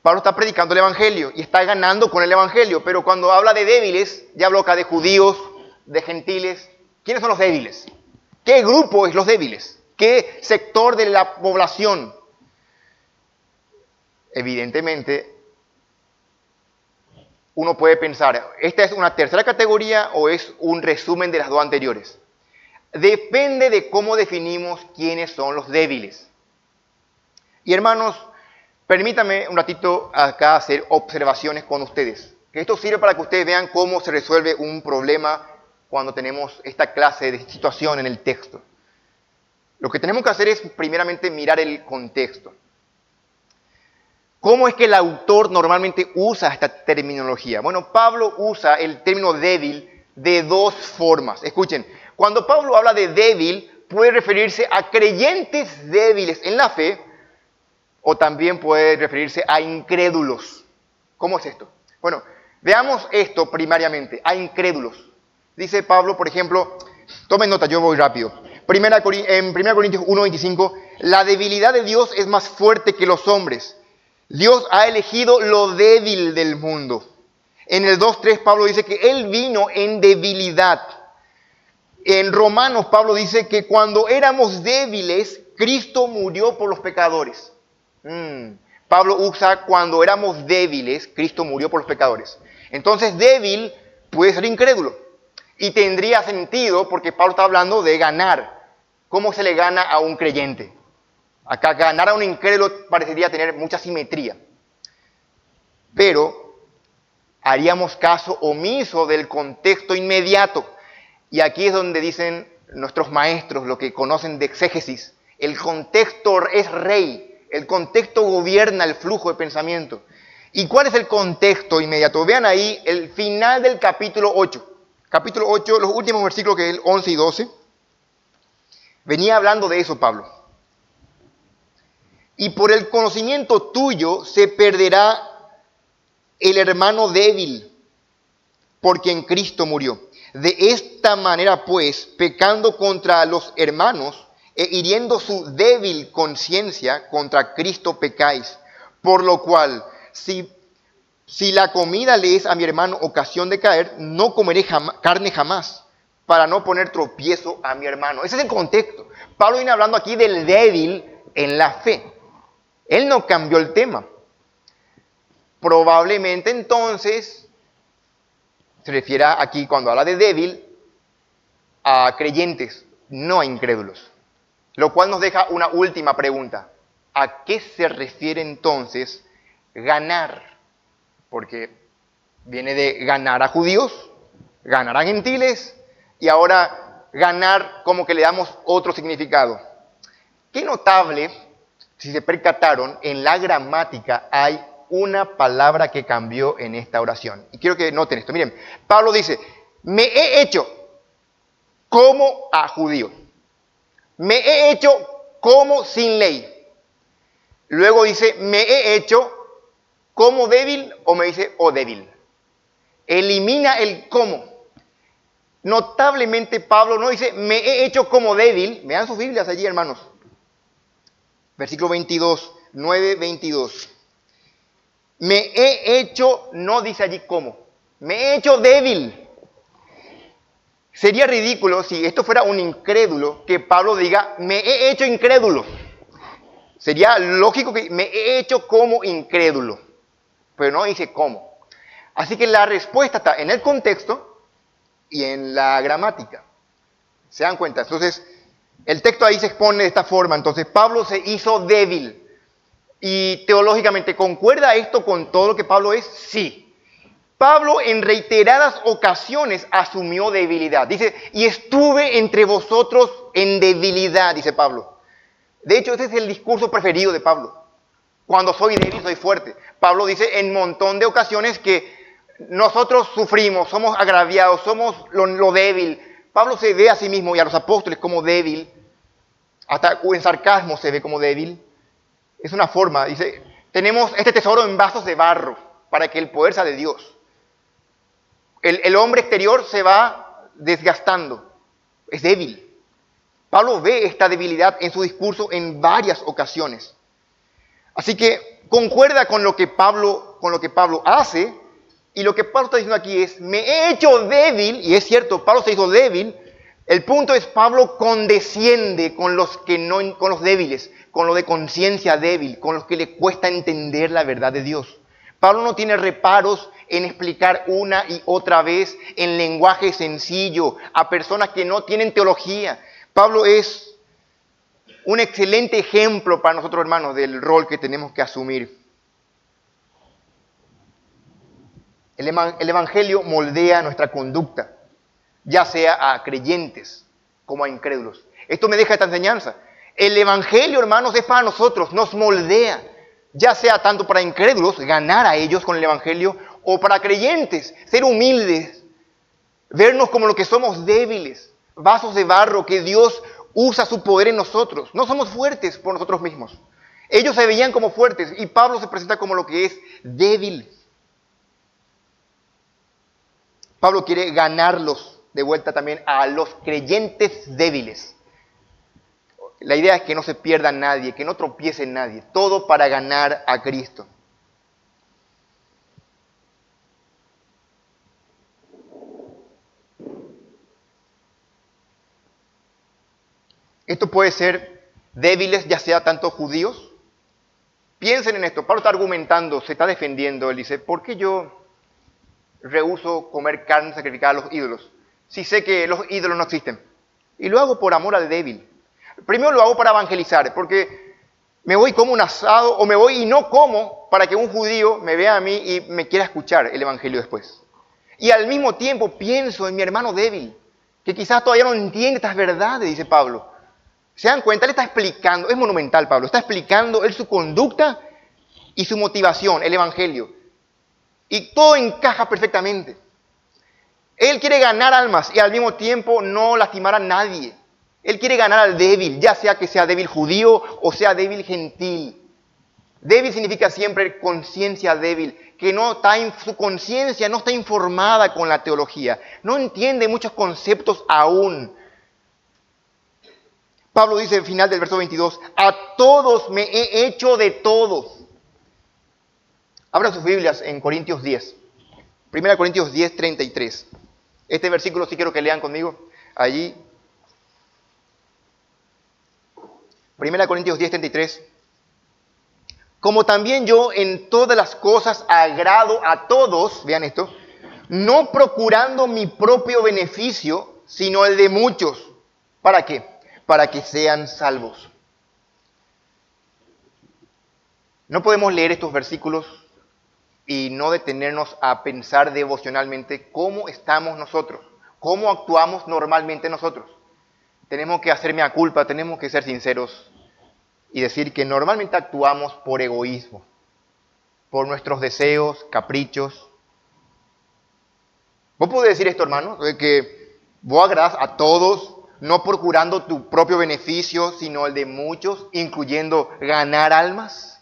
Pablo está predicando el Evangelio y está ganando con el Evangelio, pero cuando habla de débiles, ya habla acá de judíos, de gentiles. ¿Quiénes son los débiles? ¿Qué grupo es los débiles? ¿Qué sector de la población? Evidentemente, uno puede pensar, ¿esta es una tercera categoría o es un resumen de las dos anteriores? Depende de cómo definimos quiénes son los débiles. Y hermanos, permítanme un ratito acá hacer observaciones con ustedes. Que esto sirve para que ustedes vean cómo se resuelve un problema cuando tenemos esta clase de situación en el texto. Lo que tenemos que hacer es primeramente mirar el contexto. ¿Cómo es que el autor normalmente usa esta terminología? Bueno, Pablo usa el término débil de dos formas. Escuchen, cuando Pablo habla de débil, puede referirse a creyentes débiles en la fe, o también puede referirse a incrédulos. ¿Cómo es esto? Bueno, veamos esto primariamente, a incrédulos. Dice Pablo, por ejemplo, tomen nota, yo voy rápido. En 1 Corintios 1:25, la debilidad de Dios es más fuerte que los hombres. Dios ha elegido lo débil del mundo. En el 2:3 Pablo dice que Él vino en debilidad. En Romanos Pablo dice que cuando éramos débiles, Cristo murió por los pecadores. Pablo usa cuando éramos débiles, Cristo murió por los pecadores. Entonces débil puede ser incrédulo. Y tendría sentido porque Pablo está hablando de ganar. ¿Cómo se le gana a un creyente? Acá ganar a un incrédulo parecería tener mucha simetría. Pero haríamos caso omiso del contexto inmediato. Y aquí es donde dicen nuestros maestros, lo que conocen de exégesis, el contexto es rey. El contexto gobierna el flujo de pensamiento. ¿Y cuál es el contexto inmediato? Vean ahí el final del capítulo 8. Capítulo 8, los últimos versículos que es el 11 y 12. Venía hablando de eso Pablo. Y por el conocimiento tuyo se perderá el hermano débil, porque en Cristo murió. De esta manera pues, pecando contra los hermanos, e hiriendo su débil conciencia, contra Cristo pecáis. Por lo cual, si la comida le es a mi hermano ocasión de caer, no comeré carne jamás, para no poner tropiezo a mi hermano. Ese es el contexto. Pablo viene hablando aquí del débil en la fe. Él no cambió el tema. Probablemente entonces se refiere aquí, cuando habla de débil, a creyentes, no a incrédulos. Lo cual nos deja una última pregunta. ¿A qué se refiere entonces ganar? Porque viene de ganar a judíos, ganar a gentiles, y ahora ganar como que le damos otro significado. Qué notable, si se percataron, en la gramática hay una palabra que cambió en esta oración. Y quiero que noten esto. Miren, Pablo dice, me he hecho como a judío. Me he hecho como sin ley. Luego dice, me he hecho como débil, o me dice, o débil. Elimina el como. Notablemente Pablo no dice, me he hecho como débil. Vean sus Biblias allí, hermanos. Versículo 22, 9:22. Me he hecho, no dice allí cómo. Me he hecho débil. Sería ridículo si esto fuera un incrédulo que Pablo diga, me he hecho incrédulo. Sería lógico que me he hecho como incrédulo. Pero no dice cómo. Así que la respuesta está en el contexto y en la gramática. ¿Se dan cuenta? Entonces, el texto ahí se expone de esta forma. Entonces, Pablo se hizo débil. Y teológicamente, ¿concuerda esto con todo lo que Pablo es? Sí. Pablo en reiteradas ocasiones asumió debilidad. Dice, y estuve entre vosotros en debilidad, dice Pablo. De hecho, este es el discurso preferido de Pablo. Cuando soy débil, soy fuerte. Pablo dice en un montón de ocasiones que nosotros sufrimos, somos agraviados, somos lo débil. Pablo se ve a sí mismo y a los apóstoles como débil. Hasta en sarcasmo se ve como débil. Es una forma, dice, Tenemos este tesoro en vasos de barro para que el poder sea de Dios. El hombre exterior se va desgastando, es débil. Pablo ve esta debilidad en su discurso en varias ocasiones. Así que concuerda con lo que Pablo hace, y lo que Pablo está diciendo aquí es, me he hecho débil, y es cierto, Pablo se hizo débil. El punto es, Pablo condesciende con los débiles, con los de conciencia débil, con los que le cuesta entender la verdad de Dios. Pablo no tiene reparos en explicar una y otra vez en lenguaje sencillo a personas que no tienen teología. Pablo es un excelente ejemplo para nosotros, hermanos, del rol que tenemos que asumir. El Evangelio moldea nuestra conducta, ya sea a creyentes como a incrédulos. Esto me deja esta enseñanza. El Evangelio, hermanos, es para nosotros, nos moldea, ya sea tanto para incrédulos, ganar a ellos con el Evangelio, o para creyentes, ser humildes, vernos como lo que somos, débiles, vasos de barro, que Dios usa su poder en nosotros. No somos fuertes por nosotros mismos. Ellos se veían como fuertes y Pablo se presenta como lo que es débil. Pablo quiere ganarlos de vuelta también a los creyentes débiles. La idea es que no se pierda nadie, que no tropiece nadie. Todo para ganar a Cristo. Esto puede ser débiles, ya sea tanto judíos. Piensen en esto. Pablo está argumentando, se está defendiendo. Él dice, ¿por qué yo rehúso comer carne sacrificada a los ídolos si sé que los ídolos no existen? Y lo hago por amor al débil. Primero lo hago para evangelizar, porque me voy como un asado, o me voy y no como para que un judío me vea a mí y me quiera escuchar el evangelio después. Y al mismo tiempo pienso en mi hermano débil, que quizás todavía no entiende estas verdades, dice Pablo. ¿Se dan cuenta? Él está explicando, es monumental Pablo, está explicando él su conducta y su motivación, el evangelio. Y todo encaja perfectamente. Él quiere ganar almas y al mismo tiempo no lastimar a nadie. Él quiere ganar al débil, ya sea que sea débil judío o sea débil gentil. Débil significa siempre conciencia débil, que su conciencia no está informada con la teología, no entiende muchos conceptos aún. Pablo dice al final del verso 22, a todos me he hecho de todos. Abran sus Biblias en Corintios 10. 1 Corintios 10, 33. Este versículo sí quiero que lean conmigo. Allí. 1 Corintios 10, 33. Como también yo en todas las cosas agrado a todos, vean esto, no procurando mi propio beneficio, sino el de muchos. ¿Para qué? Para que sean salvos. No podemos leer estos versículos y no detenernos a pensar devocionalmente cómo estamos nosotros, cómo actuamos normalmente nosotros. Tenemos que hacer mea culpa, tenemos que ser sinceros y decir que normalmente actuamos por egoísmo, por nuestros deseos, caprichos. ¿Vos podés decir esto, hermano? De que vos agradás a todos, no procurando tu propio beneficio, sino el de muchos, incluyendo ganar almas.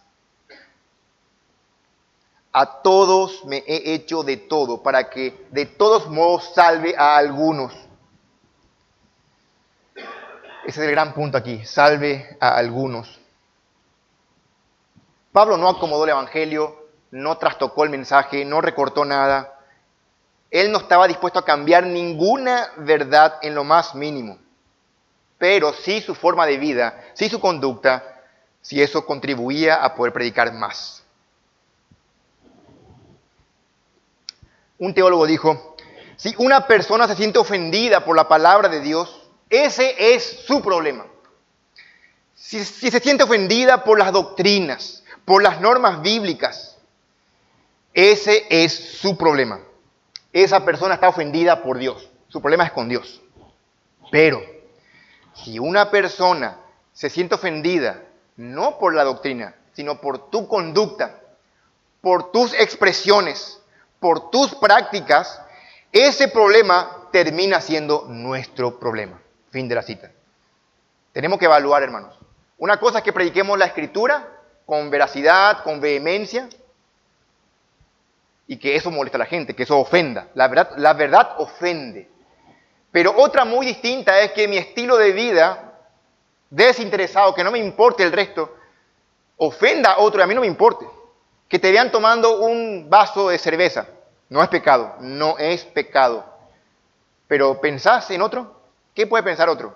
A todos me he hecho de todo, para que de todos modos salve a algunos. Ese es el gran punto aquí, salve a algunos. Pablo no acomodó el evangelio, no trastocó el mensaje, no recortó nada. Él no estaba dispuesto a cambiar ninguna verdad en lo más mínimo. Pero sí su forma de vida, sí su conducta, si eso contribuía a poder predicar más. Un teólogo dijo, si una persona se siente ofendida por la palabra de Dios, ese es su problema. Si se siente ofendida por las doctrinas, por las normas bíblicas, ese es su problema. Esa persona está ofendida por Dios. Su problema es con Dios. Pero si una persona se siente ofendida, no por la doctrina, sino por tu conducta, por tus expresiones, por tus prácticas, ese problema termina siendo nuestro problema. Fin de la cita. Tenemos que evaluar, hermanos. Una cosa es que prediquemos la Escritura con veracidad, con vehemencia, y que eso molesta a la gente, que eso ofenda. La verdad ofende. Pero otra muy distinta es que mi estilo de vida, desinteresado, que no me importe el resto, ofenda a otro y a mí no me importe. Que te vean tomando un vaso de cerveza, no es pecado, no es pecado. Pero ¿pensás en otro? ¿Qué puede pensar otro?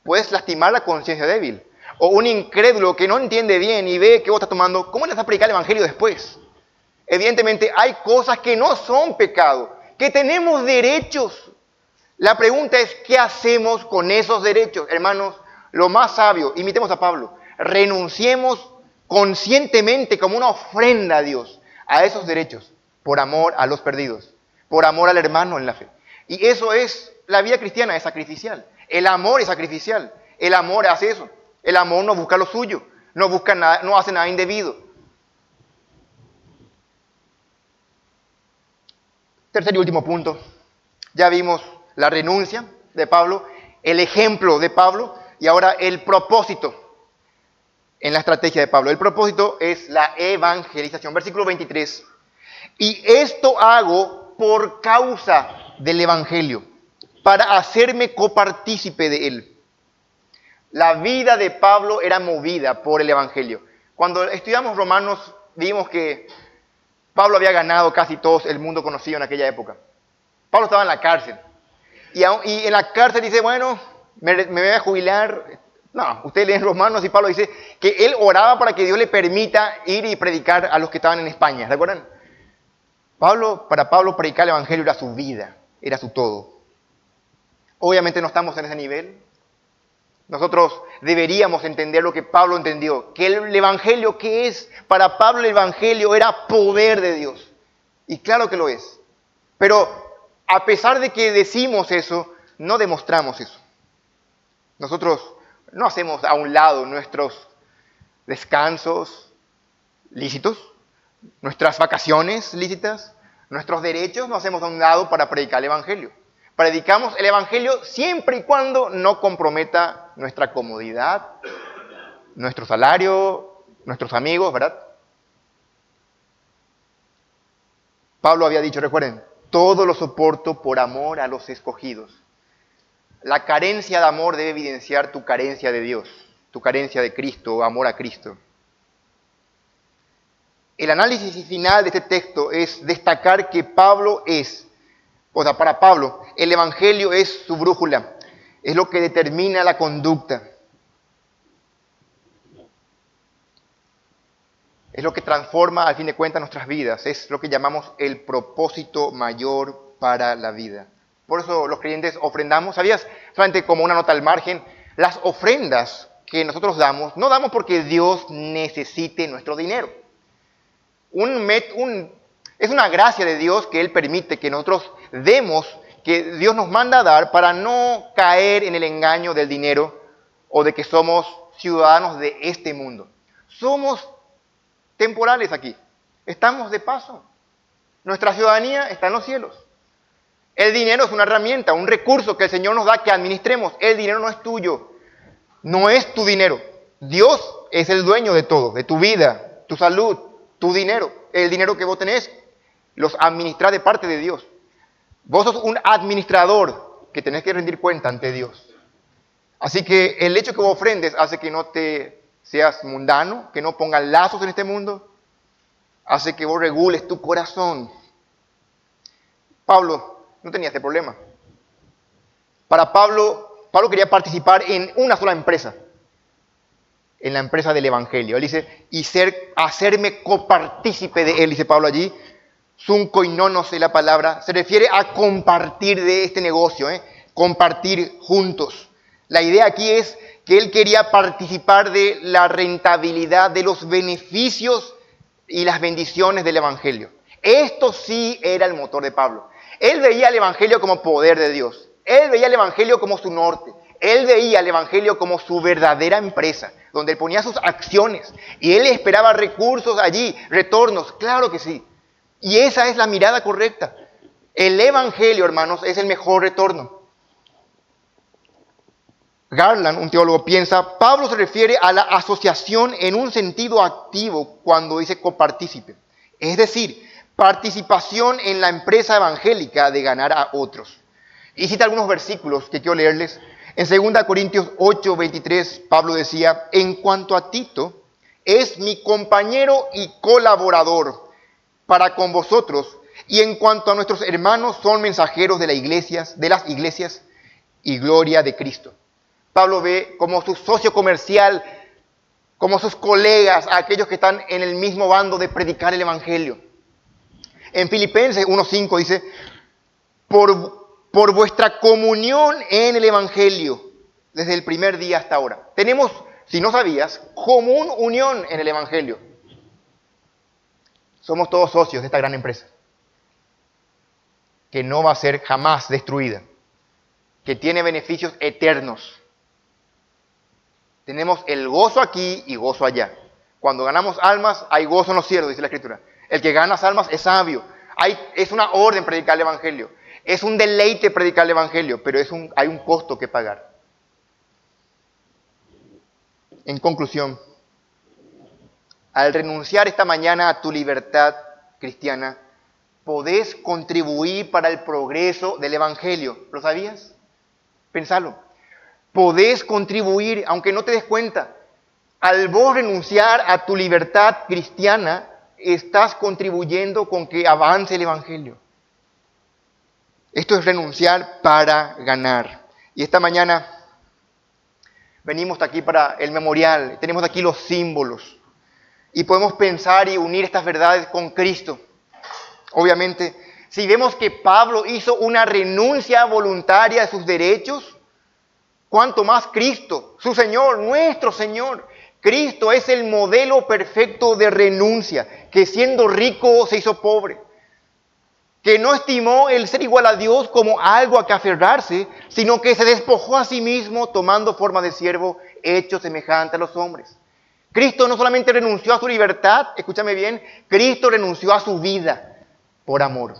Puedes lastimar la conciencia débil. O un incrédulo que no entiende bien y ve que vos estás tomando, ¿cómo le vas a predicar el evangelio después? Evidentemente hay cosas que no son pecado, que tenemos derechos. La pregunta es, ¿qué hacemos con esos derechos? Hermanos, lo más sabio, imitemos a Pablo, renunciemos conscientemente como una ofrenda a Dios a esos derechos, por amor a los perdidos, por amor al hermano en la fe. Y eso es, la vida cristiana es sacrificial, el amor es sacrificial, el amor hace eso, el amor no busca lo suyo, no busca nada, no hace nada indebido. Tercer y último punto, ya vimos la renuncia de Pablo, el ejemplo de Pablo y ahora el propósito en la estrategia de Pablo. El propósito es la evangelización. Versículo 23. Y esto hago por causa del evangelio, para hacerme copartícipe de él. La vida de Pablo era movida por el evangelio. Cuando estudiamos Romanos, vimos que Pablo había ganado casi todo el mundo conocido en aquella época. Pablo estaba en la cárcel. Y en la cárcel dice, bueno, me voy a jubilar. No, ustedes leen Romanos y Pablo dice que él oraba para que Dios le permita ir y predicar a los que estaban en España. ¿Recuerdan? Para Pablo predicar el evangelio era su vida, era su todo. Obviamente no estamos en ese nivel. Nosotros deberíamos entender lo que Pablo entendió, que el evangelio, ¿qué es? Para Pablo el evangelio era poder de Dios. Y claro que lo es. Pero a pesar de que decimos eso, no demostramos eso. Nosotros no hacemos a un lado nuestros descansos lícitos, nuestras vacaciones lícitas, nuestros derechos, no hacemos a un lado para predicar el evangelio. Predicamos el evangelio siempre y cuando no comprometa nuestra comodidad, nuestro salario, nuestros amigos, ¿verdad? Pablo había dicho, recuerden, todo lo soporto por amor a los escogidos. La carencia de amor debe evidenciar tu carencia de Dios, tu carencia de Cristo, amor a Cristo. El análisis final de este texto es destacar que para Pablo, el evangelio es su brújula, es lo que determina la conducta. Es lo que transforma, al fin de cuentas, nuestras vidas. Es lo que llamamos el propósito mayor para la vida. Por eso los creyentes ofrendamos. ¿Sabías? Solamente como una nota al margen, las ofrendas que nosotros damos, no damos porque Dios necesite nuestro dinero. Es una gracia de Dios que Él permite que nosotros demos, que Dios nos manda a dar para no caer en el engaño del dinero o de que somos ciudadanos de este mundo. Somos temporales aquí. Estamos de paso. Nuestra ciudadanía está en los cielos. El dinero es una herramienta, un recurso que el Señor nos da que administremos. El dinero no es tuyo. No es tu dinero. Dios es el dueño de todo, de tu vida, tu salud, tu dinero. El dinero que vos tenés, los administrás de parte de Dios. Vos sos un administrador que tenés que rendir cuenta ante Dios. Así que el hecho que vos ofrendes hace que no te seas mundano, que no pongas lazos en este mundo, hace que vos regules tu corazón. Pablo no tenía este problema. Para Pablo quería participar en una sola empresa, en la empresa del evangelio. Él dice, hacerme copartícipe de él, dice Pablo allí. Sun koinonos es la palabra, se refiere a compartir de este negocio, compartir juntos. La idea aquí es que él quería participar de la rentabilidad, de los beneficios y las bendiciones del evangelio. Esto sí era el motor de Pablo. Él veía el evangelio como poder de Dios. Él veía el evangelio como su norte. Él veía el evangelio como su verdadera empresa, donde él ponía sus acciones. Y él esperaba recursos allí, retornos, claro que sí. Y esa es la mirada correcta. El evangelio, hermanos, es el mejor retorno. Garland, un teólogo, piensa, Pablo se refiere a la asociación en un sentido activo cuando dice copartícipe. Es decir, participación en la empresa evangélica de ganar a otros. Y cita algunos versículos que quiero leerles. En 2 Corintios 8, 23, Pablo decía, en cuanto a Tito, es mi compañero y colaborador para con vosotros, y en cuanto a nuestros hermanos, son mensajeros de las iglesias y gloria de Cristo. Pablo ve como su socio comercial, como sus colegas, a aquellos que están en el mismo bando de predicar el evangelio. En Filipenses 1:5 dice, por vuestra comunión en el evangelio, desde el primer día hasta ahora. Tenemos, si no sabías, común unión en el evangelio. Somos todos socios de esta gran empresa, que no va a ser jamás destruida, que tiene beneficios eternos. Tenemos el gozo aquí y gozo allá. Cuando ganamos almas, hay gozo en los cielos, dice la Escritura. El que gana almas es sabio. Es una orden predicar el Evangelio. Es un deleite predicar el Evangelio, pero hay un costo que pagar. En conclusión, al renunciar esta mañana a tu libertad cristiana, podés contribuir para el progreso del Evangelio. ¿Lo sabías? Pensalo. Podés contribuir, aunque no te des cuenta. Al vos renunciar a tu libertad cristiana, estás contribuyendo con que avance el Evangelio. Esto es renunciar para ganar. Y esta mañana venimos aquí para el memorial, tenemos aquí los símbolos. Y podemos pensar y unir estas verdades con Cristo. Obviamente, si vemos que Pablo hizo una renuncia voluntaria de sus derechos, ¿cuánto más Cristo, su Señor, nuestro Señor? Cristo es el modelo perfecto de renuncia, que siendo rico se hizo pobre, que no estimó el ser igual a Dios como algo a que aferrarse, sino que se despojó a sí mismo tomando forma de siervo, hecho semejante a los hombres. Cristo no solamente renunció a su libertad, escúchame bien, Cristo renunció a su vida por amor.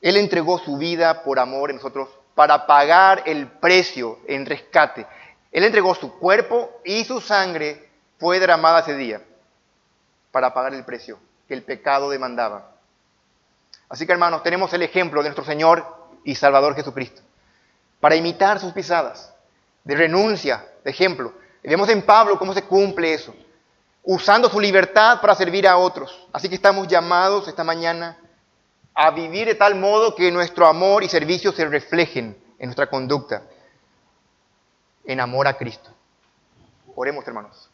Él entregó su vida por amor en nosotros para pagar el precio en rescate. Él entregó su cuerpo y su sangre fue derramada ese día para pagar el precio que el pecado demandaba. Así que hermanos, tenemos el ejemplo de nuestro Señor y Salvador Jesucristo para imitar sus pisadas de renuncia, de ejemplo. Y vemos en Pablo cómo se cumple eso, usando su libertad para servir a otros. Así que estamos llamados esta mañana a vivir de tal modo que nuestro amor y servicio se reflejen en nuestra conducta, en amor a Cristo. Oremos, hermanos.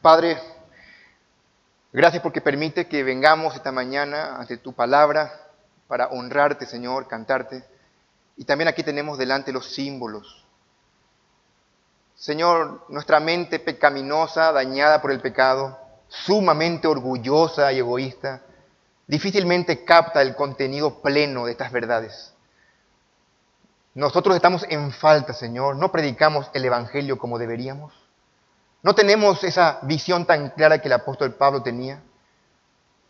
Padre, gracias porque permite que vengamos esta mañana ante tu palabra para honrarte, Señor, cantarte. Y también aquí tenemos delante los símbolos. Señor, nuestra mente pecaminosa, dañada por el pecado, sumamente orgullosa y egoísta, difícilmente capta el contenido pleno de estas verdades. Nosotros estamos en falta, Señor. No predicamos el Evangelio como deberíamos. No tenemos esa visión tan clara que el apóstol Pablo tenía.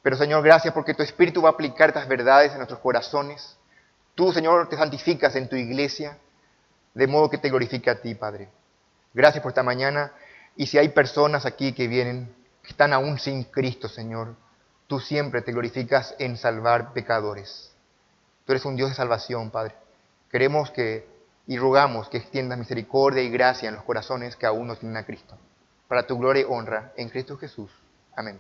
Pero, Señor, gracias porque tu Espíritu va a aplicar estas verdades en nuestros corazones. Tú, Señor, te santificas en tu iglesia, de modo que te glorifique a ti, Padre. Gracias por esta mañana. Y si hay personas aquí que vienen, que están aún sin Cristo, Señor, tú siempre te glorificas en salvar pecadores. Tú eres un Dios de salvación, Padre. Queremos y rogamos que extiendas misericordia y gracia en los corazones que aún no tienen a Cristo. Para tu gloria y honra, en Cristo Jesús. Amén.